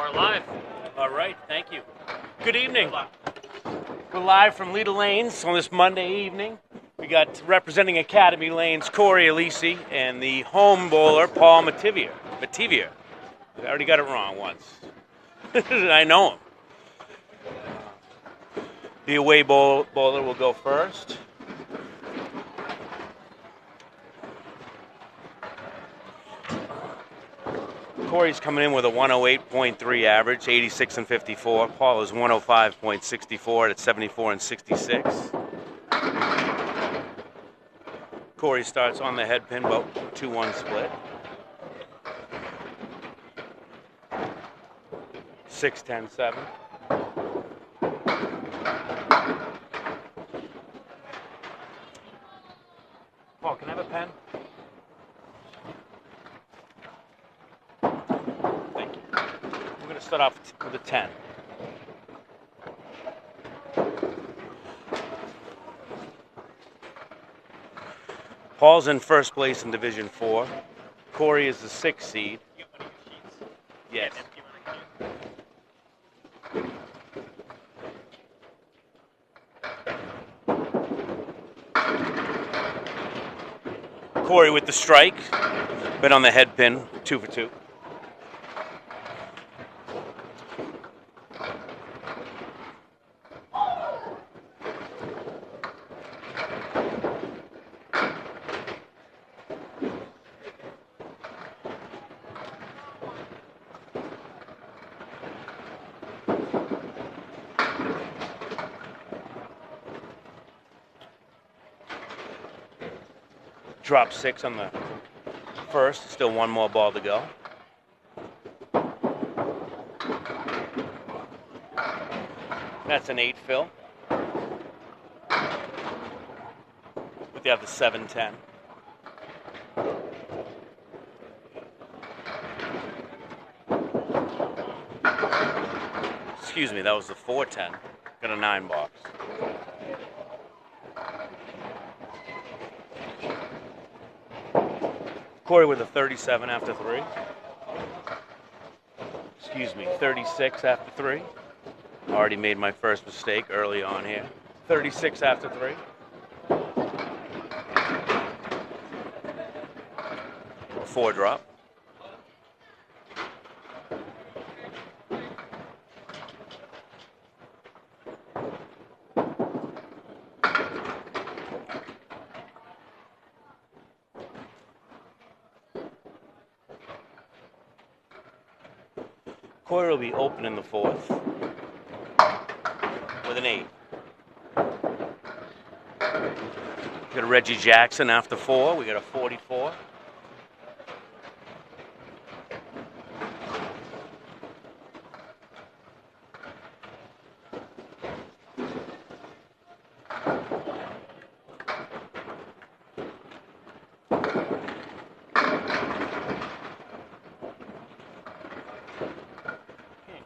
are live. All right, thank you. Good evening. We're live from Leda Lanes on this Monday evening. We got representing Academy Lanes Cory, Aleci, and the home bowler Paul Metivier. I already got it wrong once. I know him. The away bowler will go first. Cory's coming in with a 108.3 average, 86 and 54. Paul is 105.64 at 74 and 66. Cory starts on the head pin, about 2-1 split. 6-10-7. Paul, can I have a pen? Thank you. We're going to start off with a 10. Paul's in first place in Division 4. Cory is the 6th seed. Yes. Cory with the strike. Been on the head pin, 2 for 2. Drop 6 on the first. Still one more ball to go. That's an 8 fill. But you have the 7-10. Excuse me, that was the 4-10. Got a 9 box. Cory with a 37 after 3. Excuse me, 36 after 3. Already made my first mistake early on here. 36 after 3. A 4 drop. Cory will be open in the 4th with an 8. Got a Reggie Jackson after 4. We got a 44.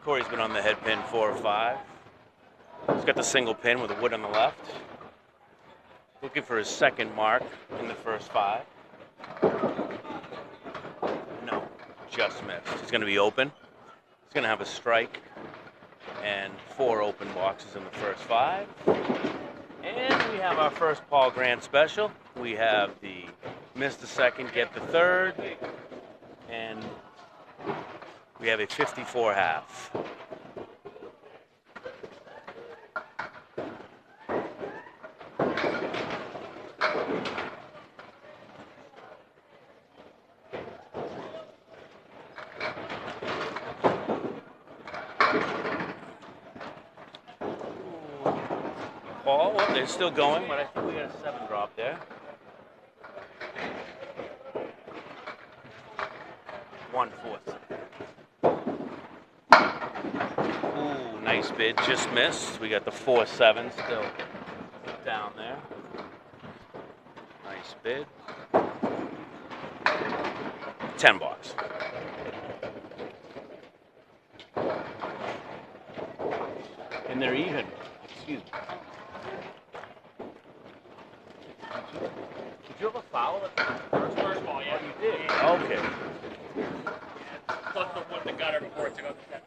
Cory's been on the head pin 4 or 5. He's got the single pin with a wood on the left. Looking for his second mark in the first 5. No, just missed. He's going to be open. He's going to have a strike and 4 open boxes in the first 5. And we have our first Paul Grant special. We have the miss the second, get the third. And we have a 54 half. Paul, well, they're still going, but I think we got a 7 drop there. 1/4. Ooh, nice bid, just missed. We got the 4-7 still down there. Nice bid. 10 bucks. And they're even. Excuse me. Did you have a foul at the first ball? Yeah, you did. Okay. Plus the wood that got her before it took out the 10.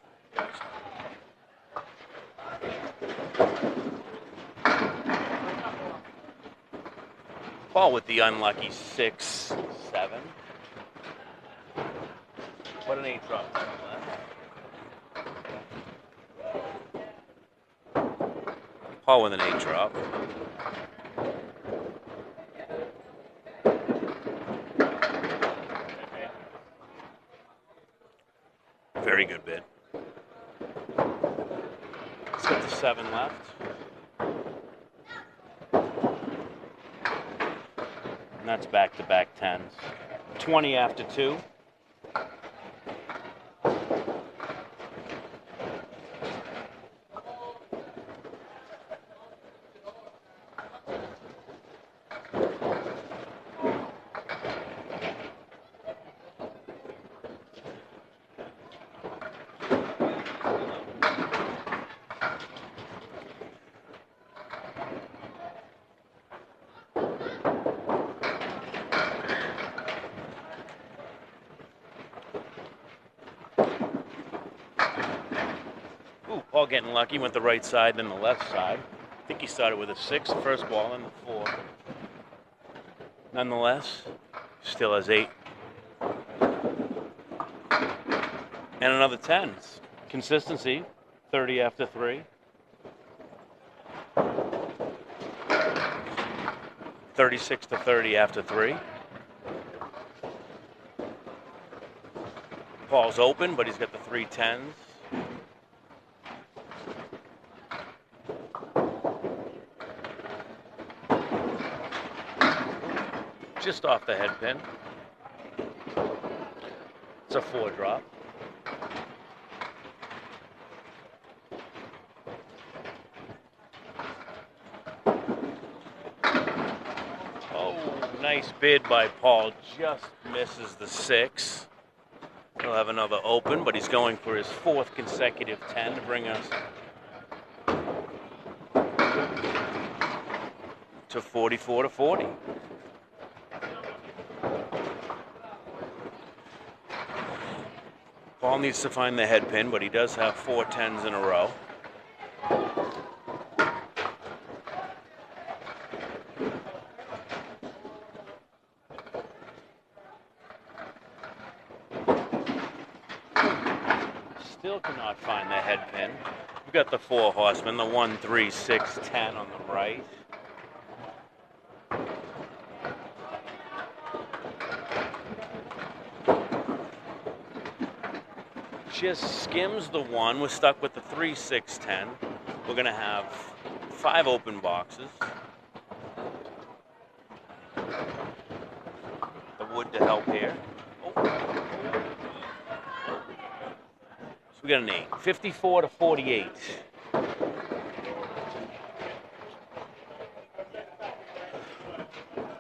Paul with the unlucky 6, 7. What an 8 drop. Paul with an 8 drop. Very good bid. Let's get the 7 left. And that's back-to-back 10s. 20 after 2. Paul getting lucky, went the right side, then the left side. I think he started with a 6, first ball, and the 4. Nonetheless, still has 8. And another 10s. Consistency, 30 after 3. 36 to 30 after 3. Paul's open, but he's got the 3 10s. Just off the head pin. It's a 4 drop. Oh, nice bid by Paul. Just misses the 6. He'll have another open, but he's going for his 4th consecutive 10 to bring us to 44 to 40. Paul needs to find the head pin, but he does have 4 10s in a row. Still cannot find the head pin. We've got the 4 horsemen, the 1, 3, 6, 10 on the right. Just skims the 1. We're stuck with the 3, 6, 10. We're going to have 5 open boxes. The wood to help here. Oh. So we got an 8. 54 to 48.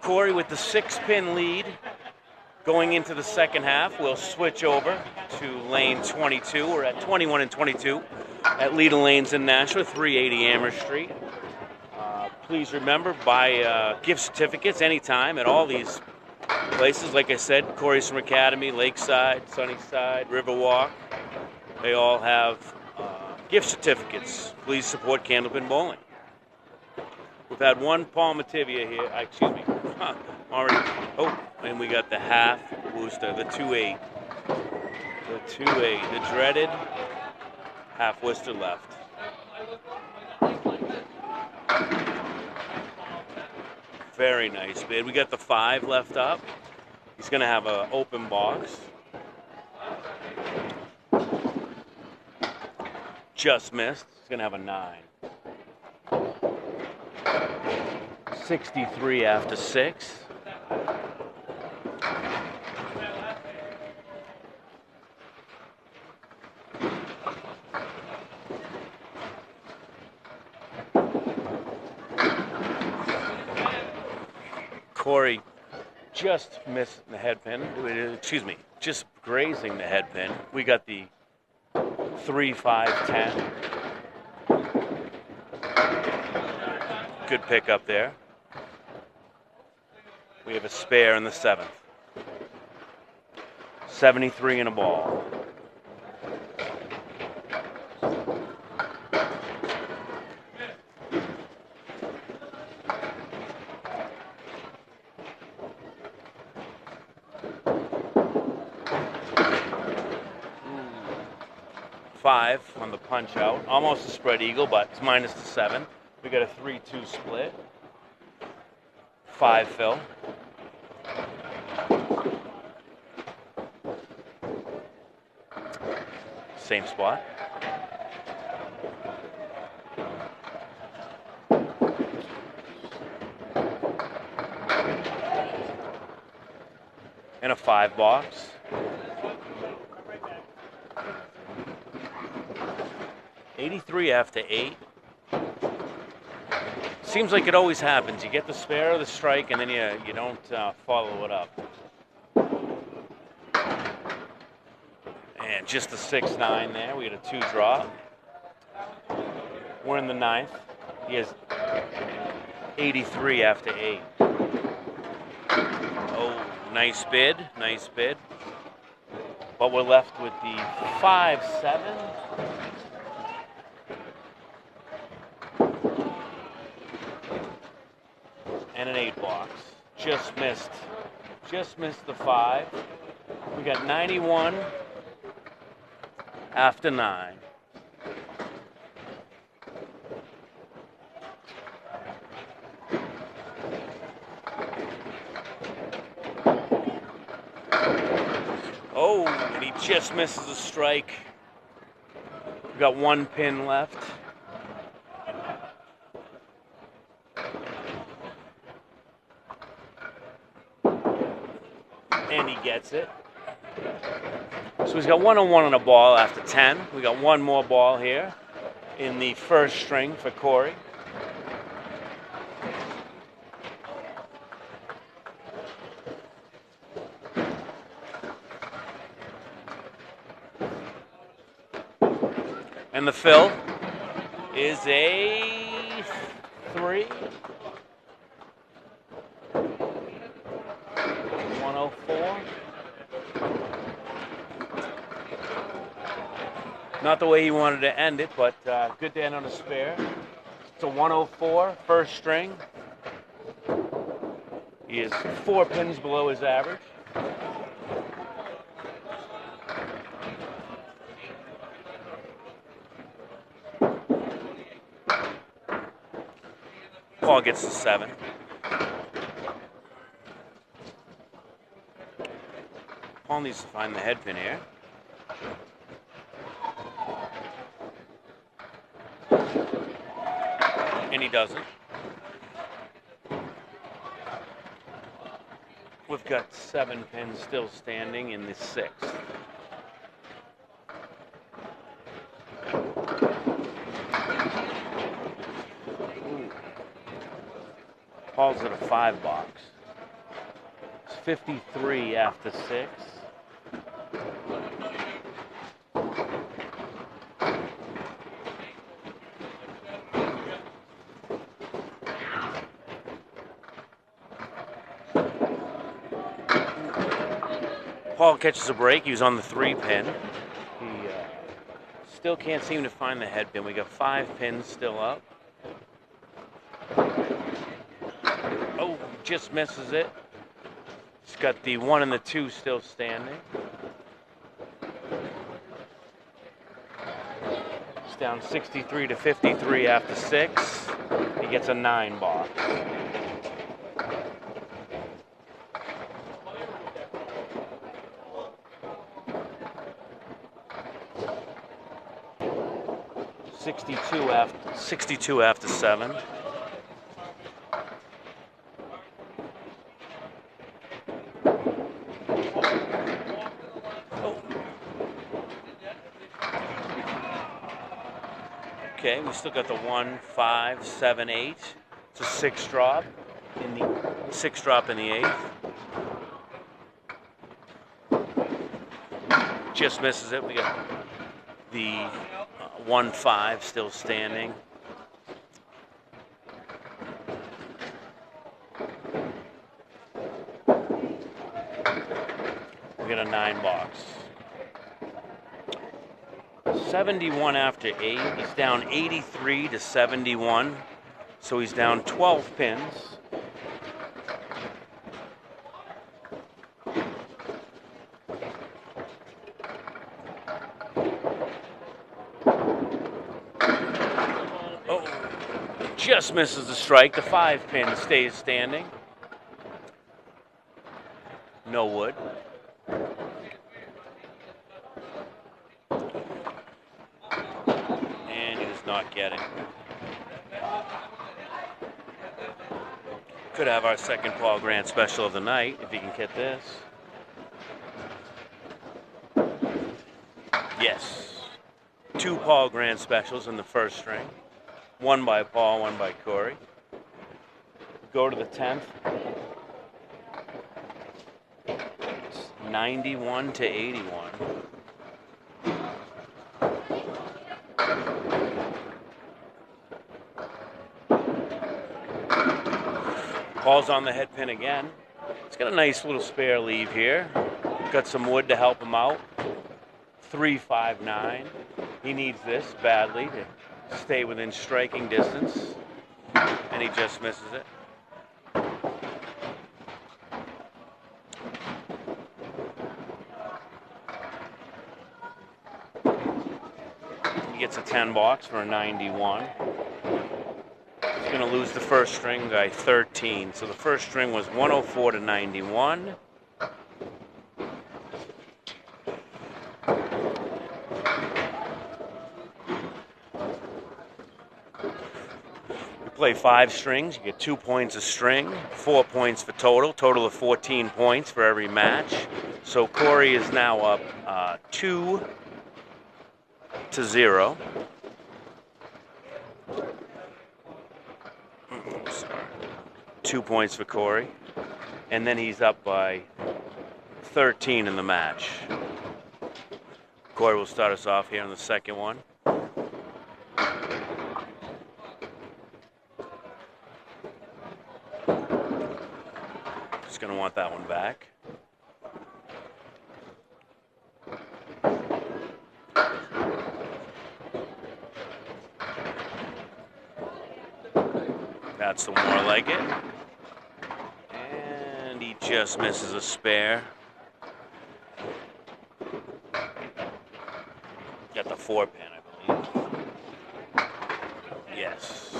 Cory with the 6-pin lead. Going into the second half, we'll switch over to lane 22. We're at 21 and 22 at Leda Lanes in Nashua, 380 Amherst Street. Please remember, buy gift certificates anytime at all these places. Like I said, Cory's from Academy, Lakeside, Sunnyside, Riverwalk. They all have gift certificates. Please support Candlepin Bowling. We've had one Paul Metivier here. Excuse me. Already. Oh, and we got the half Worcester, the 2-8. The 2-8, the dreaded half Worcester left. Very nice bid. We got the 5 left up. He's going to have an open box. Just missed. He's going to have a 9. 63 after 6. Cory just missed the head pin. Excuse me, just grazing the head pin. We got the 3, 5, 10. Good pick up there. We have a spare in the 7th. 73 and a ball. 5 on the punch out. Almost a spread eagle, but it's minus the 7. We got a 3-2 split. 5 fill. Same spot. And a 5 box. $83 after 8. Seems like it always happens. You get the spare or the strike, and then you don't follow it up. And just a 6-9 there. We got a 2 drop. We're in the 9th. He has 83 after 8. Oh, nice bid. Nice bid. But we're left with the 5-7. And an 8 box. Just missed the 5. We got 91 after 9. Oh, and he just misses a strike. We got 1 pin left. And he gets it. So he's got 1-on-1 on a ball after 10. We got 1 more ball here in the first string for Cory. And the fill is a 3. 104. Not the way he wanted to end it, but good to end on a spare. It's a 104, first string. He is 4 pins below his average. Paul gets the 7. Paul needs to find the head pin here. And he doesn't. We've got 7 pins still standing in the 6th. Paul's at a 5 box. It's 53 after 6. Paul catches a break. He was on the 3 pin. He still can't seem to find the head pin. We got 5 pins still up. Oh, just misses it. He's got the 1 and the 2 still standing. It's down 63 to 53 after 6. He gets a 9 box. $62 after 7. Oh. Okay, we still got the 1, 5, 7, 8. It's a 6 drop in the 6 drop in the 8th. Just misses it. We got the 1, 5 still standing. We got a 9 box. 71 after 8. He's down 83 to 71. So he's down 12 pins. just misses the strike. The 5-pin stays standing. No wood. And he does not get it. Could have our second Paul Grant special of the night if he can get this. Yes. 2 Paul Grant specials in the first string. One by Paul, one by Cory. Go to the 10th. It's 91 to 81. Paul's on the head pin again. He's got a nice little spare leave here. Got some wood to help him out. 359. He needs this badly to stay within striking distance. And he just misses it. He gets a 10 box for a 91. He's going to lose the first string by 13. So the first string was 104 to 91. We play 5 strings. You get 2 points a string, 4 points for total of 14 points for every match. So Cory is now up 2 to 0. Sorry. 2 points for Cory. And then he's up by 13 in the match. Cory will start us off here on the second one. Just going to want that one back. That's the more like it. And he just misses a spare. Got the 4-pin, I believe. Yes.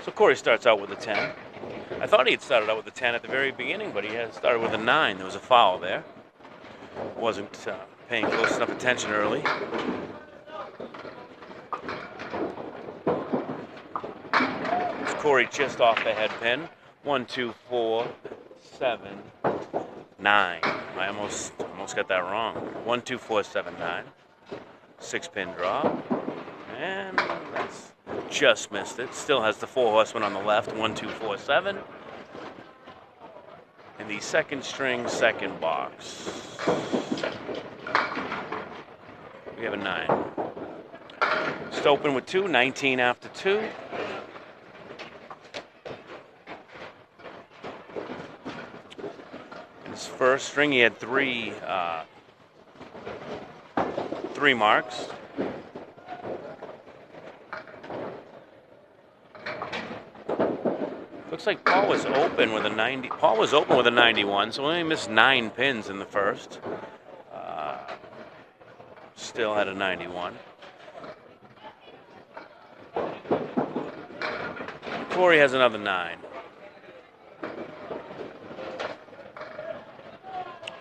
So Cory starts out with a 10. I thought he had started out with a 10 at the very beginning, but he had started with a 9. There was a foul there. Wasn't paying close enough attention early. Cory just off the head pin. 1, 2, 4, 7, 9. I almost got that wrong. 1, 2, 4, 7, 9. 6-pin drop. And that's just missed it. Still has the 4 horsemen on the left. 1, 2, 4, 7. And the second string, second box. We have a 9. Just open with 2, 19 after 2. His first string, he had 3 marks. Looks like Paul was open with a 90. Paul was open with a 91, so only missed 9 pins in the first. Still had a 91. Cory has another 9.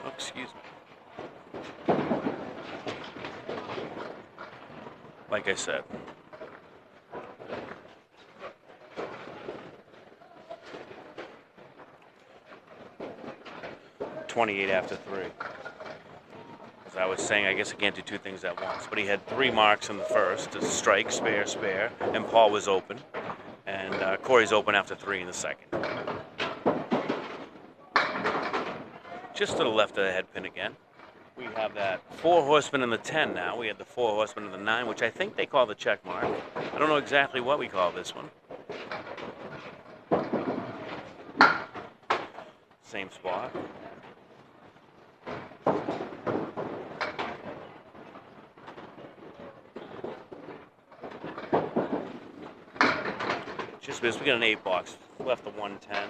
Oh, excuse me. Like I said. $28 after 3. As I was saying, I guess I can't do 2 things at once. But he had 3 marks in the first, a strike, spare, spare, and Paul was open. And Cory's open after 3 in the second. Just to the left of the head pin again. We have that 4 horsemen in the 10 now. We had the 4 horsemen in the 9, which I think they call the check mark. I don't know exactly what we call this one. Same spot. Just missed. We got an 8 box. Left the 110.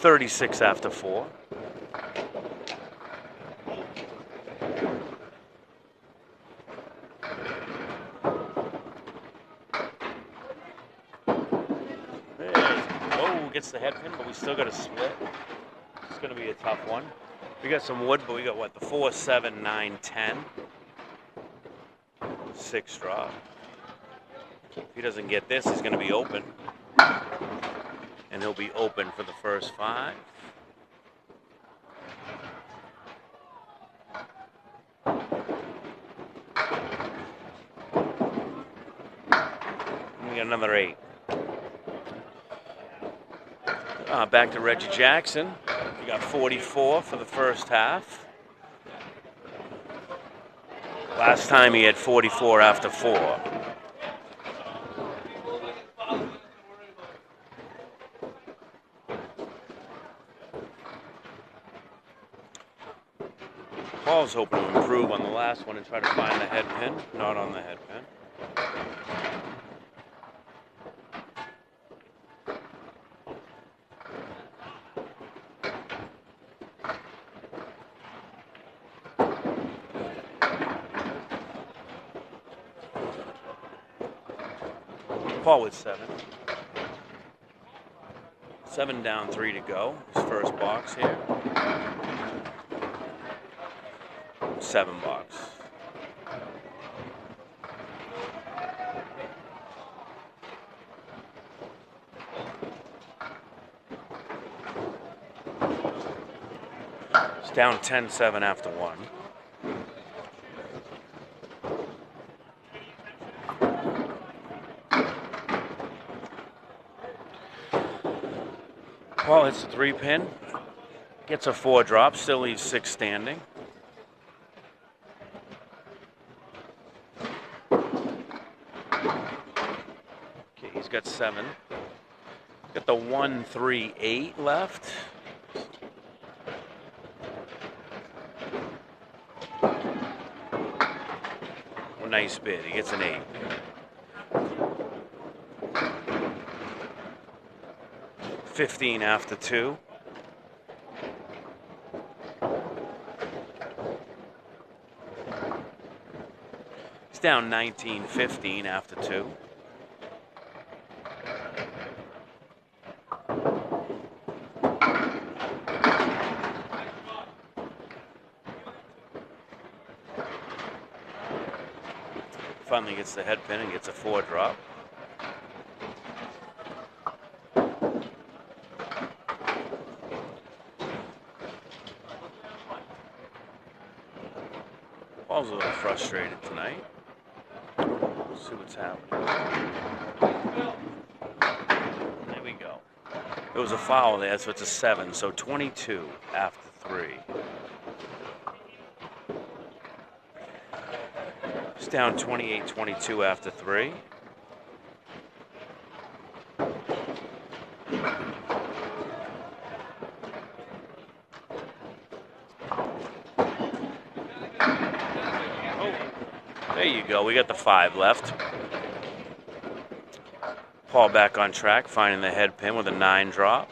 36 after 4. Oh, gets the head pin, but we still got a split. It's going to be a tough one. We got some wood, but we got what? The 4, 7, 9, 10. 6 drop. If he doesn't get this, he's going to be open. And he'll be open for the first 5. And we got another 8. Back to Reggie Jackson. We got 44 for the first half. Last time he had 44 after 4. Paul's hoping to improve on the last one and try to find the head pin. Not on the head pin. Paul with 7. 7 down, 3 to go. His first box here. 7 box. It's down 10-7 after 1. Paul hits the 3 pin, gets a 4 drop, still leaves 6 standing. Okay, he's got 7. Got the 1, 3, 8 left. Well, nice bid. He gets an 8. $15 after 2. He's down 19-15 after 2. Finally gets the head pin and gets a 4 drop. Paul's a little frustrated tonight. Let's see what's happening. There we go. It was a foul there, so it's a 7. So 22 after 3. It's down 28-22 after 3. There you go. We got the 5 left. Paul back on track, finding the head pin with a 9 drop.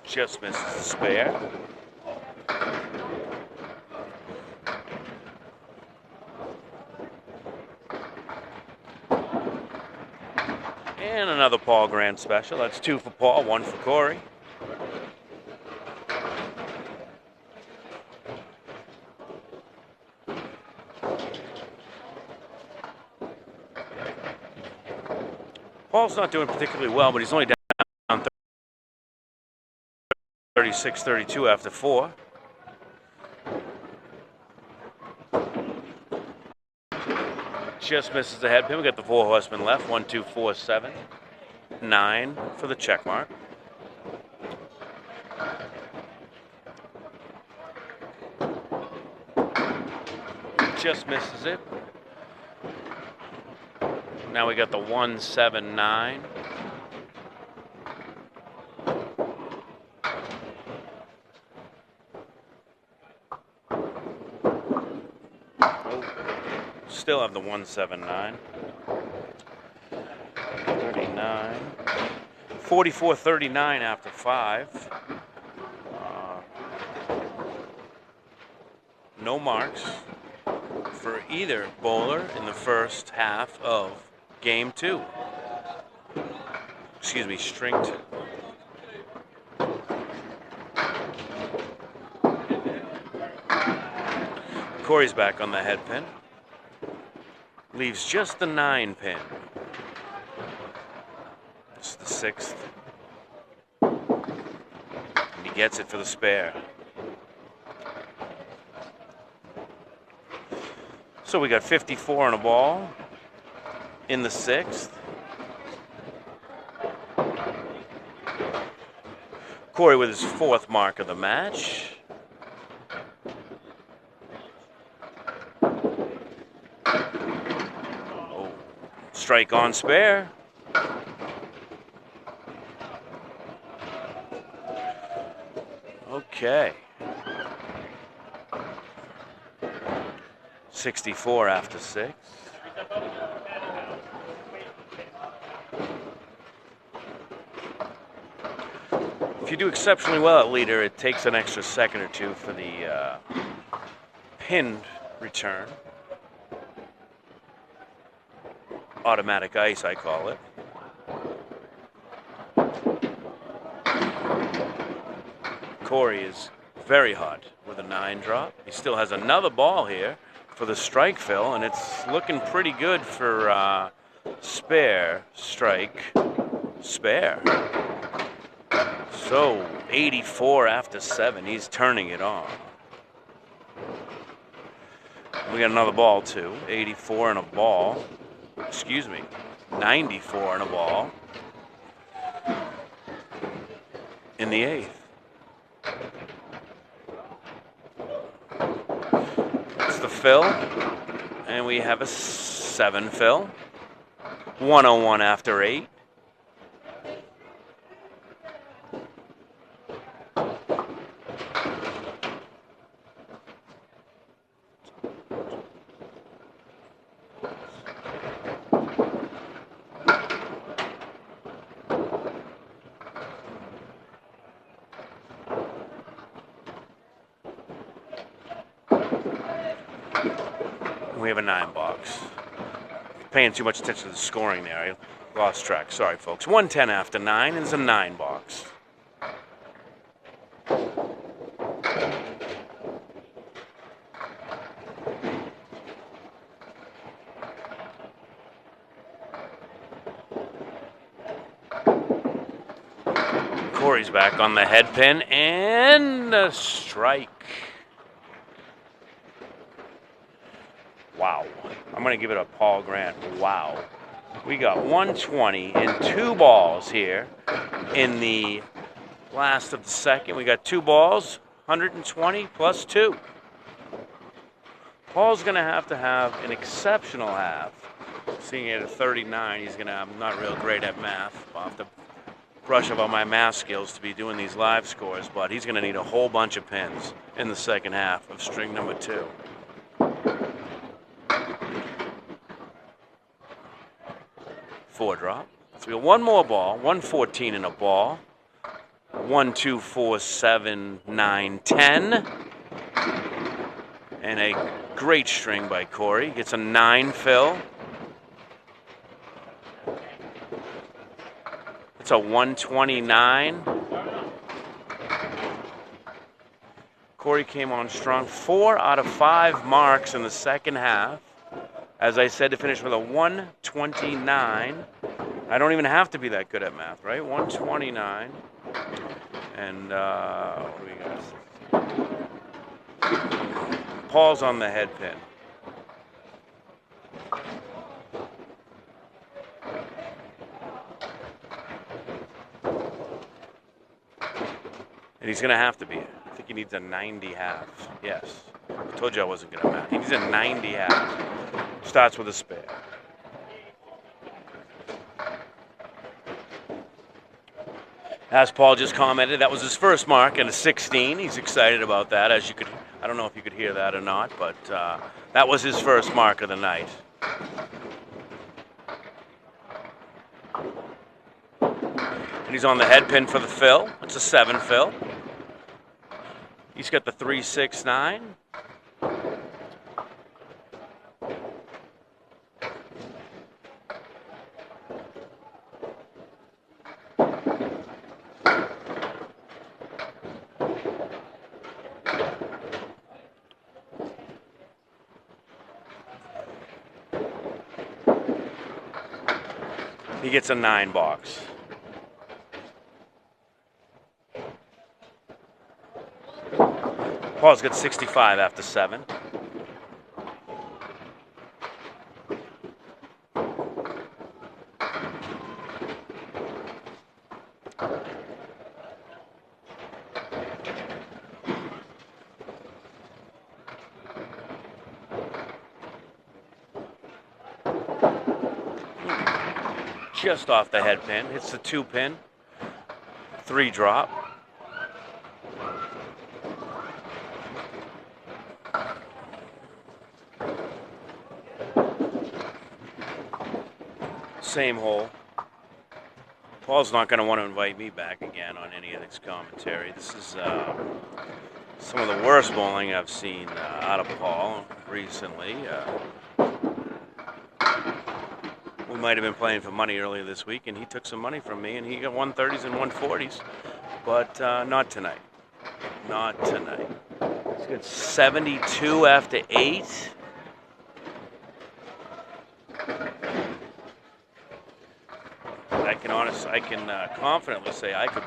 Just misses the spare. And another Paul Grand Special. That's 2 for Paul, 1 for Cory. Paul's not doing particularly well, but he's only down 36-32 after 4. Just misses the head pin. We got the 4 horsemen left. 1, 2, 4, 7, 9 for the check mark. Just misses it. Now we got the 1, 7, 9. Still have the 1, 7, 9. 9. 44-39 after 5. No marks for either bowler in the first half of game 2. Excuse me, string 2. Cory's back on the head pin. Leaves just the 9 pin. It's the 6th. And he gets it for the spare. So we got 54 on a ball in the 6th. Cory with his 4th mark of the match. Oh, strike on spare. Okay. 64 after 6. If you do exceptionally well at leader, it takes an extra second or two for the pinned return. Automatic ice, I call it. Cory is very hot with a 9 drop. He still has another ball here for the strike fill, and it's looking pretty good for spare, strike, spare. So 84 after 7, he's turning it on. We got another ball too, 84 and a ball. Excuse me, 94 and a ball in the 8th. It's the fill, and we have a 7 fill. 101 after 8. We have a 9 box. Paying too much attention to the scoring there. I lost track. Sorry, folks. 110 after 9 is a 9 box. Cory's back on the head pin, and a strike. Wow. I'm going to give it a Paul Grant. Wow. We got 120 and 2 balls here in the last of the second. We got 2 balls, 120 plus 2. Paul's going to have an exceptional half. Seeing at a 39, he's going to have not real great at math. I'll have to brush up on my math skills to be doing these live scores, but he's going to need a whole bunch of pins in the second half of string number 2. Four drop. So we got one more ball, 114 in a ball. 1, 2, 4, 7, 9, 10. And a great string by Cory. Gets a 9 fill. It's a 129. Cory came on strong. 4 out of 5 marks in the second half. As I said, to finish with a 129. I don't even have to be that good at math, right? 129. And what do we got? Paul's on the head pin. And he's going to have to be. I think he needs a 90 half. Yes. I told you I wasn't good at math. He needs a 90 half. Starts with a spare. As Paul just commented, that was his first mark and a 16. He's excited about that, as you could. I don't know if you could hear that or not, but that was his first mark of the night. And he's on the head pin for the fill. It's a 7 fill. He's got the 369. He gets a 9 box. Paul's got 65 after 7. Just off the head pin. Hits the 2 pin. 3 drop. Same hole. Paul's not going to want to invite me back again on any of this commentary. This is some of the worst bowling I've seen out of Paul recently. We might have been playing for money earlier this week, and he took some money from me, and he got 130s and 140s, but not tonight. Not tonight. He's got 72 after 8. I can confidently say I could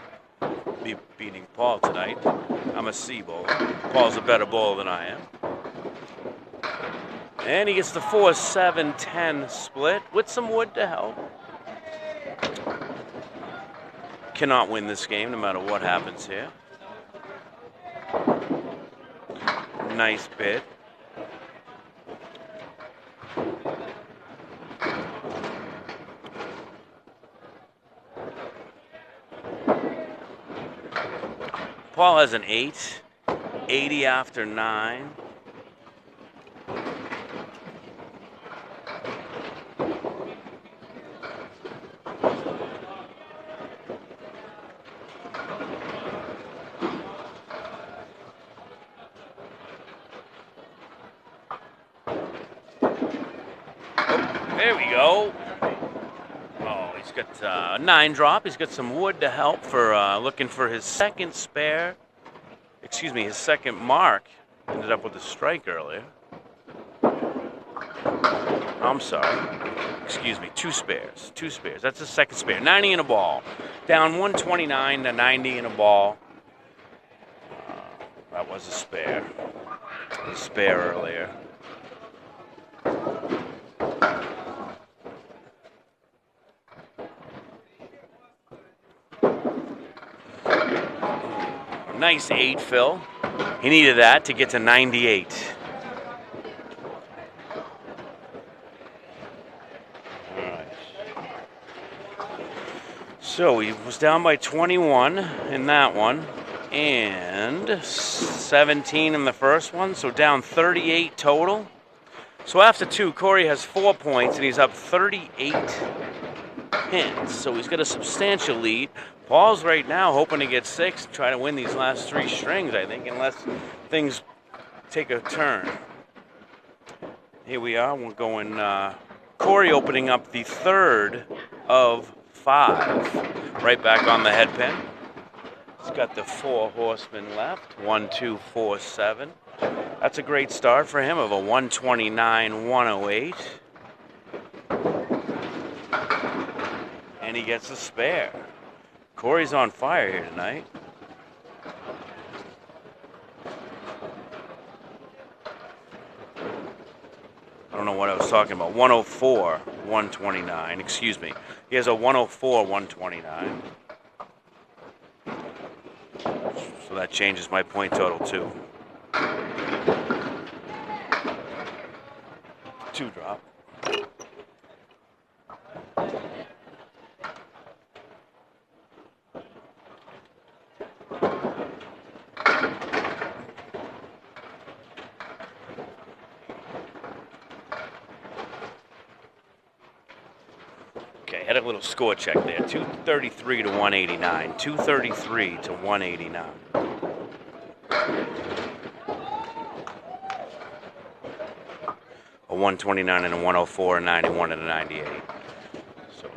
be beating Paul tonight. I'm a C bowler. Paul's a better bowler than I am. And he gets the 4-7-10 split with some wood to help. Cannot win this game no matter what happens here. Nice bid. Paul has an 8, 80 after 9. There we go. Oh, he's got a 9 drop. He's got some wood to help for looking for his second spare. Excuse me, his second mark. Ended up with a strike earlier. I'm sorry. Excuse me, 2 spares. 2 spares. That's his second spare. 90 in a ball. Down 129 to 90 in a ball. That was a spare. A spare earlier. Nice 8 fill. He needed that to get to 98. All right. So he was down by 21 in that one and 17 in the first one, so down 38 total. So after 2, Cory has 4 points and he's up 38 pins. So he's got a substantial lead. Paul's right now hoping to get 6, try to win these last 3 strings, I think, unless things take a turn. Here we are. We're going Cory opening up the 3rd of 5. Right back on the head pin. He's got the 4 horsemen left. 1, 2, 4, 7. That's a great start for him of a 129, 108. And he gets a spare. Cory's on fire here tonight. I don't know what I was talking about. 104, 129. Excuse me. He has a 104, 129. So that changes my point total too. 2 drop. Okay, head a little score check there. 233 to 189. 233 to 189. A 129 and a 104, a 91 and a 98. So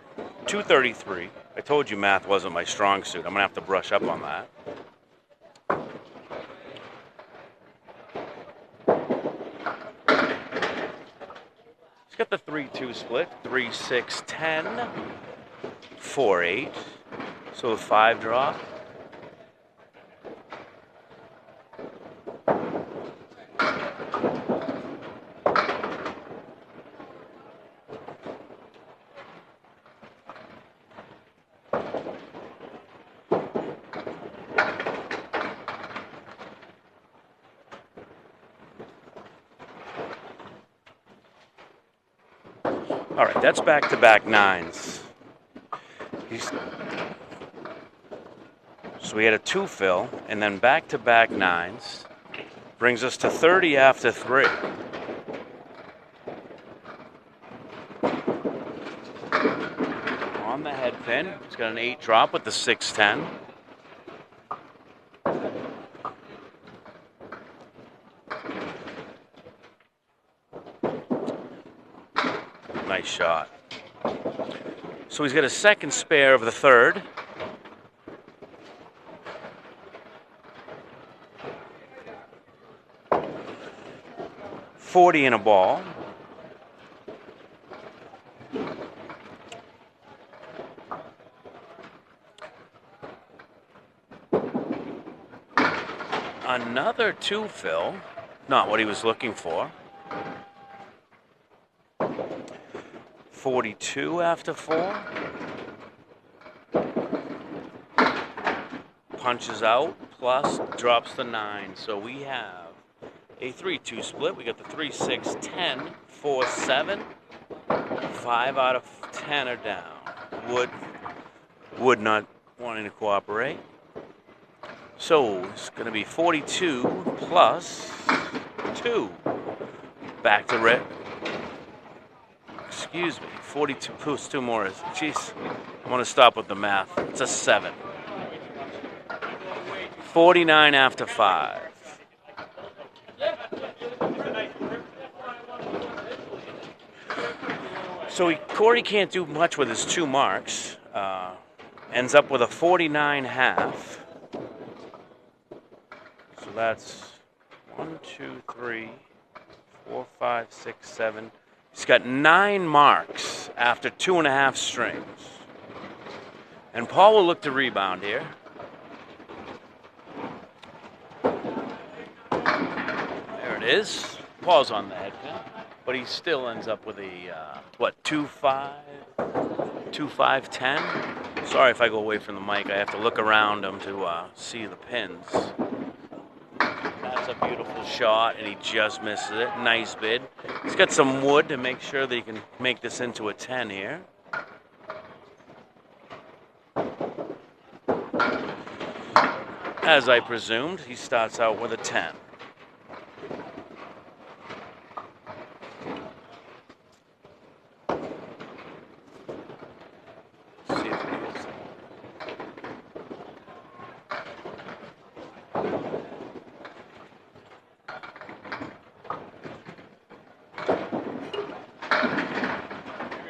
233. I told you math wasn't my strong suit. I'm going to have to brush up on that. He's got the 3-2 split. 3-6, 10, 4-8. So a 5 drop. All right, that's back-to-back nines. So we had a 2 fill, and then back-to-back nines. Brings us to 30 after 3. On the head pin, he's got an 8 drop with the 6-10. Nice shot. So he's got a second spare of the 3rd. $40 in a ball. Another 2 fill. Not what he was looking for. 42 after 4. Punches out, plus drops the 9. So we have a 3-2 split. We got the 3-6, 10, 4, 7. 5 out of 10 are down. Wood not wanting to cooperate. So it's going to be 42 plus 2. Back to red. Excuse me, 42 plus 2 more. Jeez, I want to stop with the math. It's a 7. 49 after 5. So Cory can't do much with his 2 marks. Ends up with a 49 half. So that's 1, 2, 3, 4, 5, 6, 7. He's got 9 marks after 2.5 strings. And Paul will look to rebound here. There it is. Paul's on the head pin. But he still ends up with a, 2-5? 2-5, 10? Sorry if I go away from the mic. I have to look around him to see the pins. That's a beautiful shot, and he just misses it. Nice bid. He's got some wood to make sure that he can make this into a 10 here. As I presumed, he starts out with a 10. See if he gets it.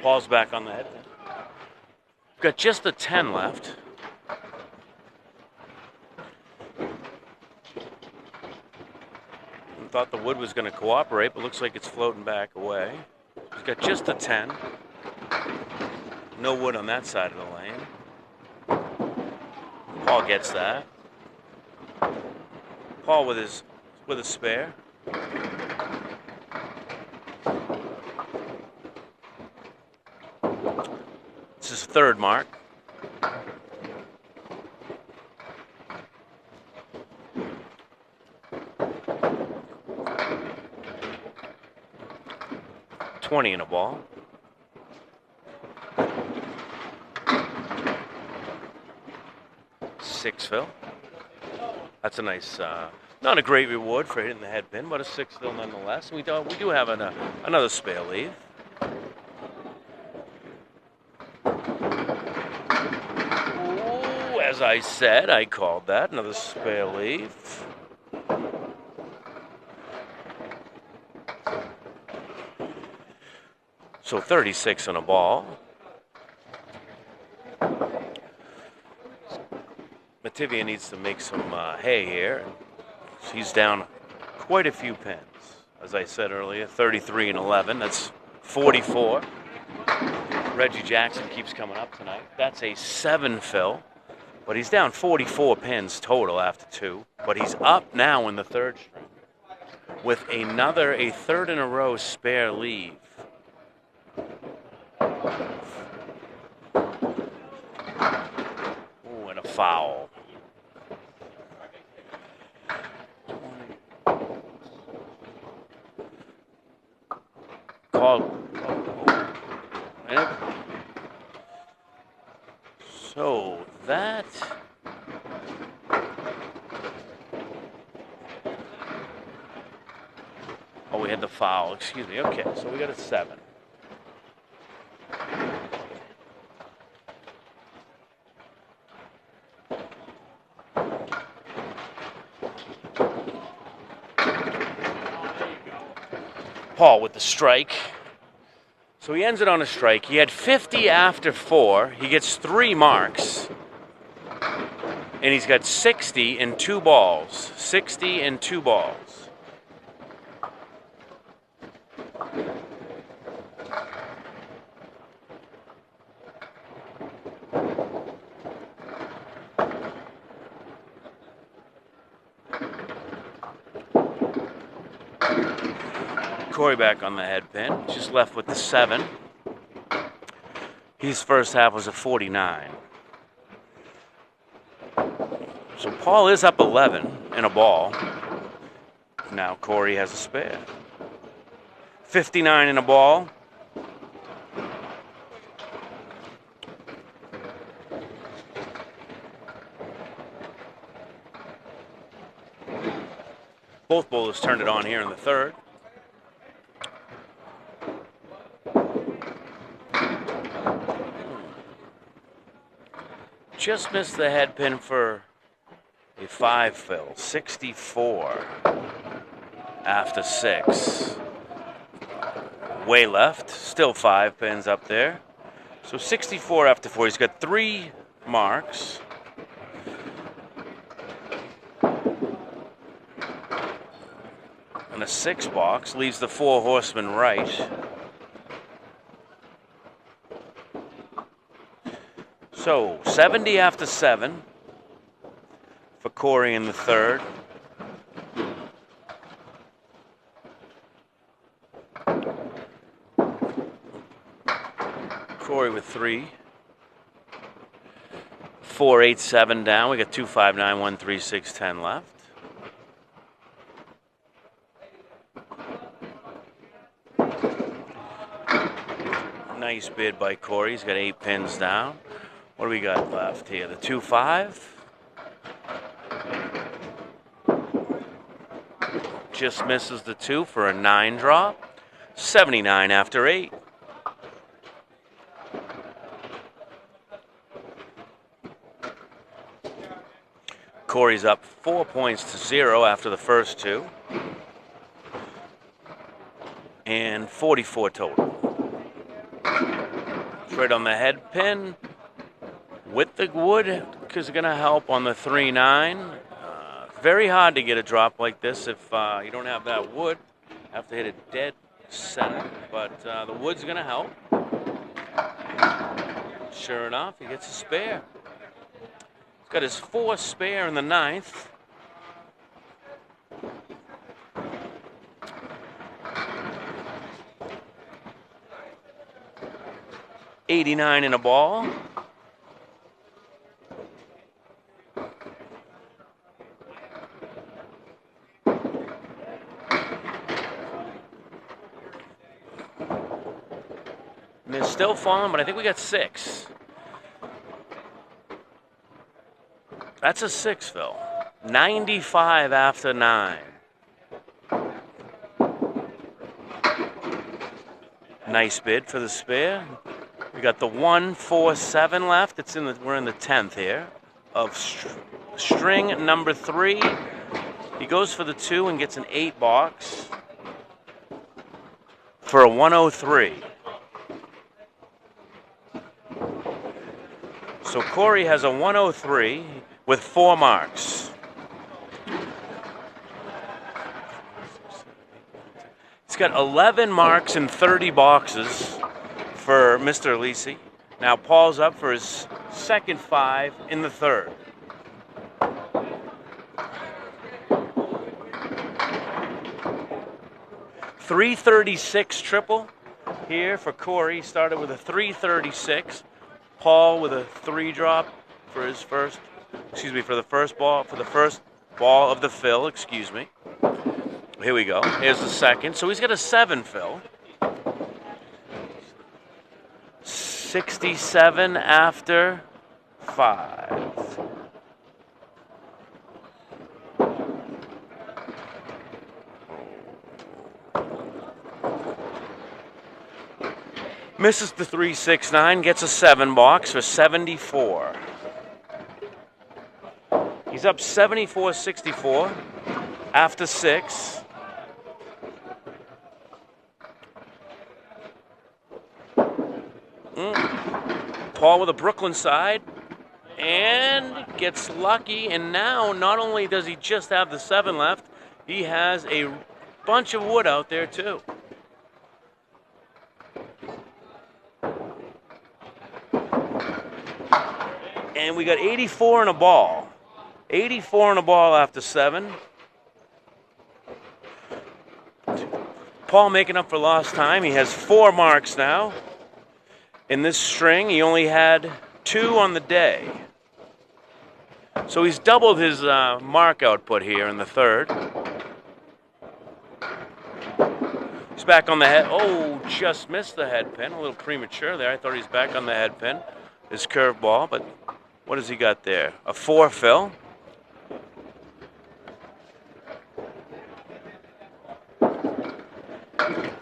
Paul's back on the head. Got just a 10 left. Thought the wood was going to cooperate, but looks like it's floating back away. He's got just a 10. No wood on that side of the lane. Paul gets that. Paul with his spare. This is 3rd mark. $20 in a ball. $6 fill. That's a nice, not a great reward for hitting the head pin, but a 6 fill nonetheless. We do have another spare leave. As I said, I called that. Another spare leaf. So 36 on a ball. Metivier needs to make some hay here. He's down quite a few pins. As I said earlier, 33 and 11. That's 44. Reggie Jackson keeps coming up tonight. That's a 7 fill. But he's down 44 pins total after 2. But he's up now in the 3rd string with a 3rd in a row spare leave. Ooh, and a foul. Called. So that. Oh, we had the foul. Excuse me. Okay, so we got a 7. Paul with the strike. So he ends it on a strike. He had 50 after 4. He gets 3 marks. And he's got 60 in 2 balls. 60 in 2 balls. Cory back on the head pin, just left with the 7. His first half was a 49. So Paul is up 11 in a ball. Now Cory has a spare. 59 in a ball. Both bowlers turned it on here in the 3rd. Just missed the head pin for a 5 fill. 64 after 6. Way left. Still 5 pins up there. So 64 after 4. He's got 3 marks. And a 6 box leaves the 4 horsemen right. So 70 after 7 for Cory in the 3rd. Cory with 3. 4, 8, 7 down. We got 2, 5, 9, 1, 3, 6, 10 left. Nice bid by Cory. He's got 8 pins down. What do we got left here? The 2, 5. Just misses the 2 for a 9 drop. 79 after 8. Cory's up 4 points to 0 after the first 2. And 44 total. Right on the head pin. With the wood is going to help on the 3-9. Very hard to get a drop like this if you don't have that wood. Have to hit it dead center, but the wood's going to help. Sure enough, he gets a spare. He's got his 4th spare in the 9th. $89 in a ball. And they're still falling, but I think we got 6. That's a 6 fill. 95 after 9. Nice bid for the spare. We got the 1, 4, 7 left. We're in the 10th here of string number 3. He goes for the 2 and gets an 8 box for a 103. So Cory has a 103 with 4 marks. He's got 11 marks in 30 boxes for Mr. Aleci. Now Paul's up for his second 5 in the third. .336 triple here for Cory. He started with a 336. Paul with a 3 drop for his first, for the first ball of the fill, Here we go. Here's the second. So he's got a 7 fill. 67 after 5. Misses the 369, gets a 7 box for 74. He's up 74-64 after 6. Paul with a Brooklyn side and gets lucky, and now not only does he just have the 7 left, he has a bunch of wood out there too. And we got 84 in a ball. 84 in a ball after 7. Paul making up for lost time. He has 4 marks now. In this string, he only had 2 on the day. So he's doubled his mark output here in the third. He's back on the head. Oh, just missed the head pin. A little premature there. I thought he's back on the head pin. His curve ball, but what has he got there? A 4 fill.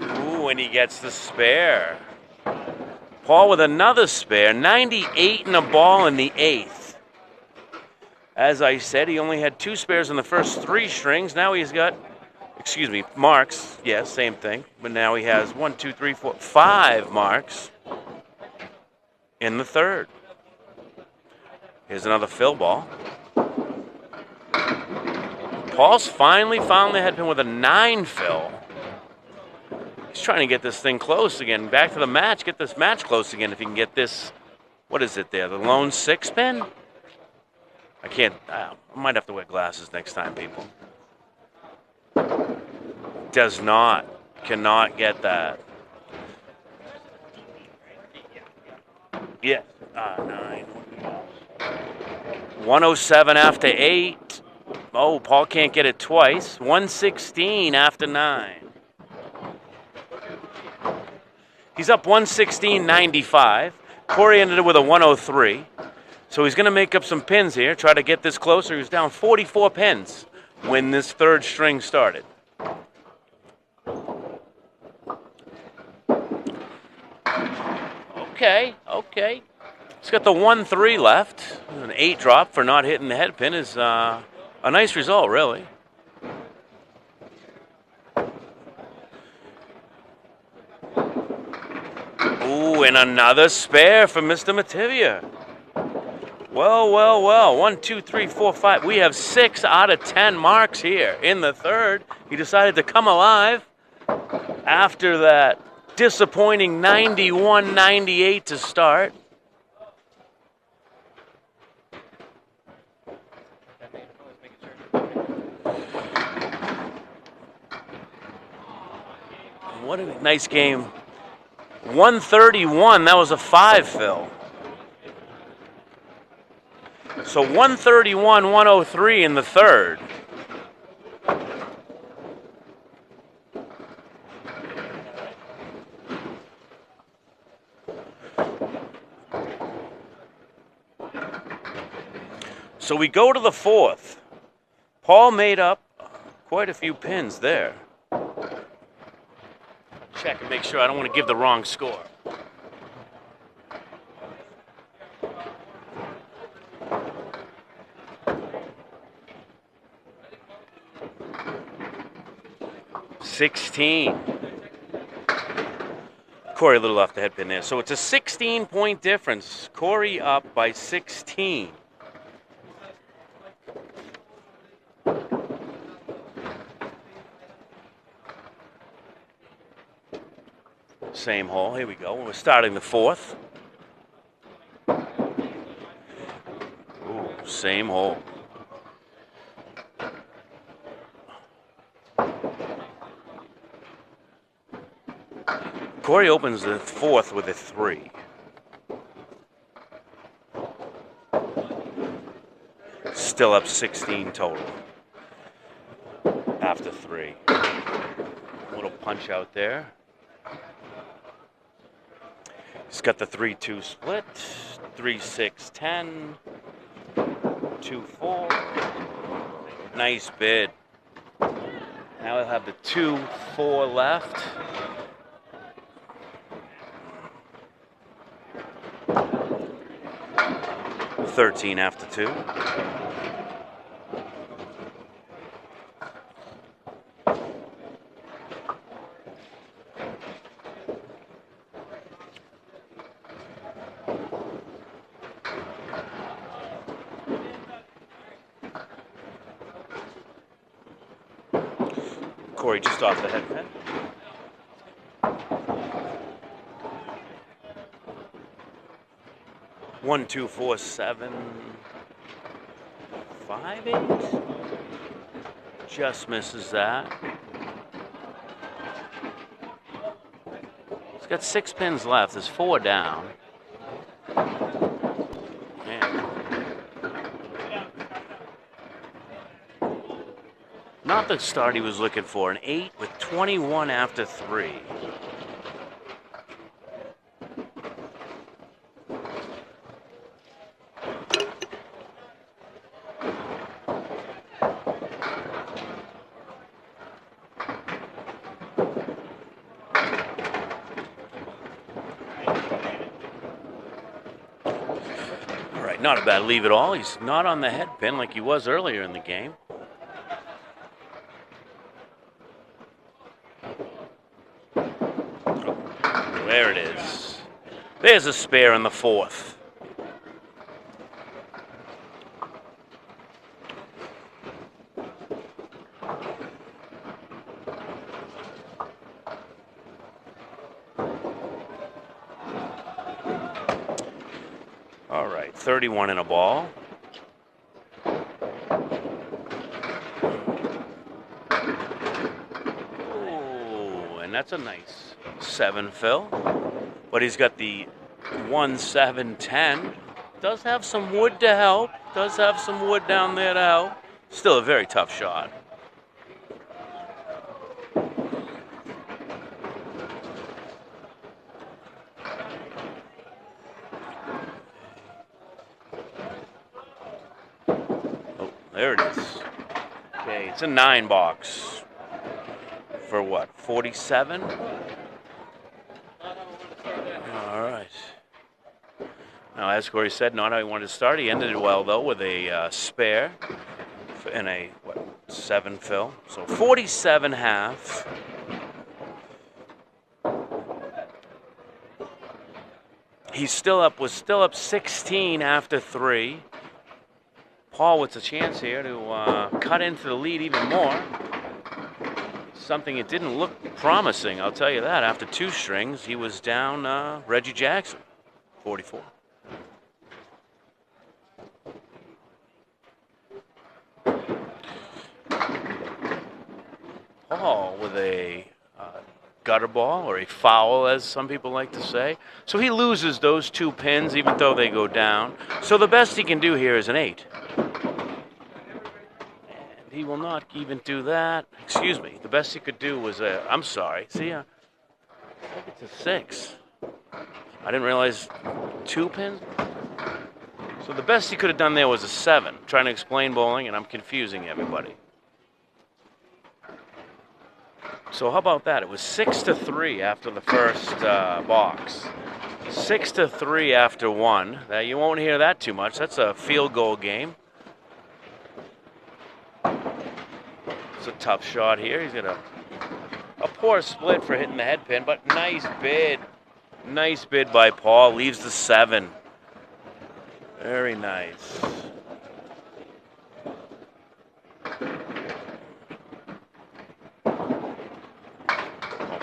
Ooh, and he gets the spare. Paul with another spare. 98 in a ball in the 8th. As I said, he only had 2 spares in the first 3 strings. Now he's got, marks. Yes, same thing. But now he has 1, 2, 3, 4, 5 marks in the third. Here's another fill ball. Paul's finally found the head pin with a 9 fill. He's trying to get this thing close again. Back to the match. Get this match close again if he can get this. What is it there? The lone 6 pin? I can't. I might have to wear glasses next time, people. Does not. Cannot get that. Yes. 9. 107 after 8. Oh, Paul can't get it twice. 116 after 9. He's up 116.95. Cory ended it with a 103. So he's going to make up some pins here, try to get this closer. He was down 44 pins when this third string started. Okay. He's got the 1-3 left. An 8 drop for not hitting the head pin is a nice result, really. Ooh, and another spare for Mr. Metivier. Well. 1, 2, 3, 4, 5. We have 6 out of 10 marks here in the third. He decided to come alive after that disappointing 91-98 to start. What a nice game. 131, that was a 5 fill. So 131, 103 in the third. So we go to the fourth. Paul made up quite a few pins there. Check and make sure I don't want to give the wrong score. 16. Cory a little off the head pin there. So it's a 16-point difference. Cory up by 16. Same hole. Here we go. We're starting the fourth. Ooh, same hole. Cory opens the fourth with a 3. Still up 16 total after 3. A little punch out there. He's got the 3-2 split. 3-6-10. 2-4. Nice bid. Now we'll have the 2-4 left. $13 after 2. Cory just off the head pin. One, 2, 4, 7, 5, 8. Just misses that. He's got 6 pins left. There's 4 down. Man. Not the start he was looking for. An 8 with 21 after 3. Not a bad leave at all. He's not on the head pin like he was earlier in the game. There it is. There's a spare in the fourth. All right, 31 in a ball. Oh, and that's a nice 7 fill. But he's got the 1-7-10. Does have some wood to help. Does have some wood down there to help. Still a very tough shot. There it is. Okay, it's a 9 box. For what, 47? All right. Now, as Cory said, not how he wanted to start. He ended it well, though, with a spare and a, 7 fill. So 47 half. Was still up 16 after 3. Paul with a chance here to cut into the lead even more. Something it didn't look promising, I'll tell you that. After 2 strings, he was down Reggie Jackson, 44. Paul with a gutter ball, or a foul, as some people like to say. So he loses those 2 pins, even though they go down. So the best he can do here is an 8. He will not even do that. Excuse me. The best he could do was a... I'm sorry. See, I think it's a 6. I didn't realize 2 pins. So the best he could have done there was a 7. I'm trying to explain bowling, and I'm confusing everybody. So how about that? It was 6-3 after the first box. 6-3 after 1. Now, you won't hear that too much. That's a field goal game. It's a tough shot here. He's going to Poor split for hitting the head pin, but nice bid. Nice bid by Paul. Leaves the 7. Very nice.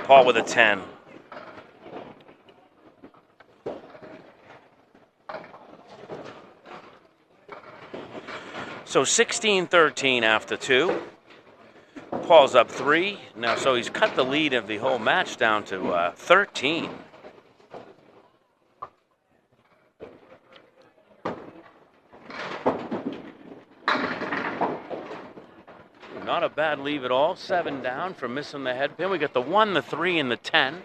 Paul with a 10. So 16-13 after 2. Paul's up 3. Now, so he's cut the lead of the whole match down to 13. Not a bad leave at all. 7 down for missing the head pin. We got the 1, the 3, and the 10.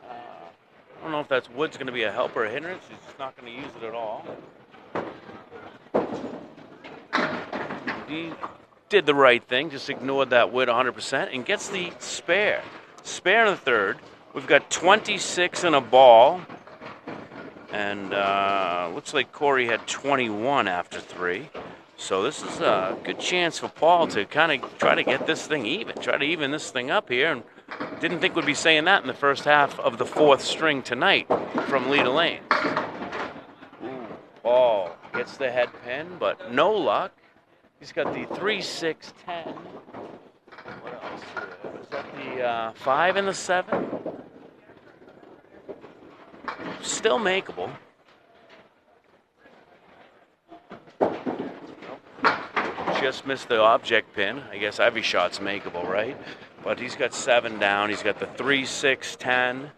I don't know if that's Wood's going to be a help or a hindrance. He's just not going to use it at all. He did the right thing, just ignored that Wood 100% and gets the spare. Spare in the 3rd. We've got 26 in a ball. And looks like Cory had 21 after 3. So this is a good chance for Paul to kind of try to get this thing even, try to even this thing up here. And didn't think we'd be saying that in the first half of the 4th string tonight from Leader Lane. Ooh, Paul gets the head pin, but no luck. He's got the 3, 6, 10. What else here? Was that the 5 and the 7? Still makeable. Just missed the object pin. I guess every shot's makeable, right? But he's got 7 down. He's got the 3, 6, 10.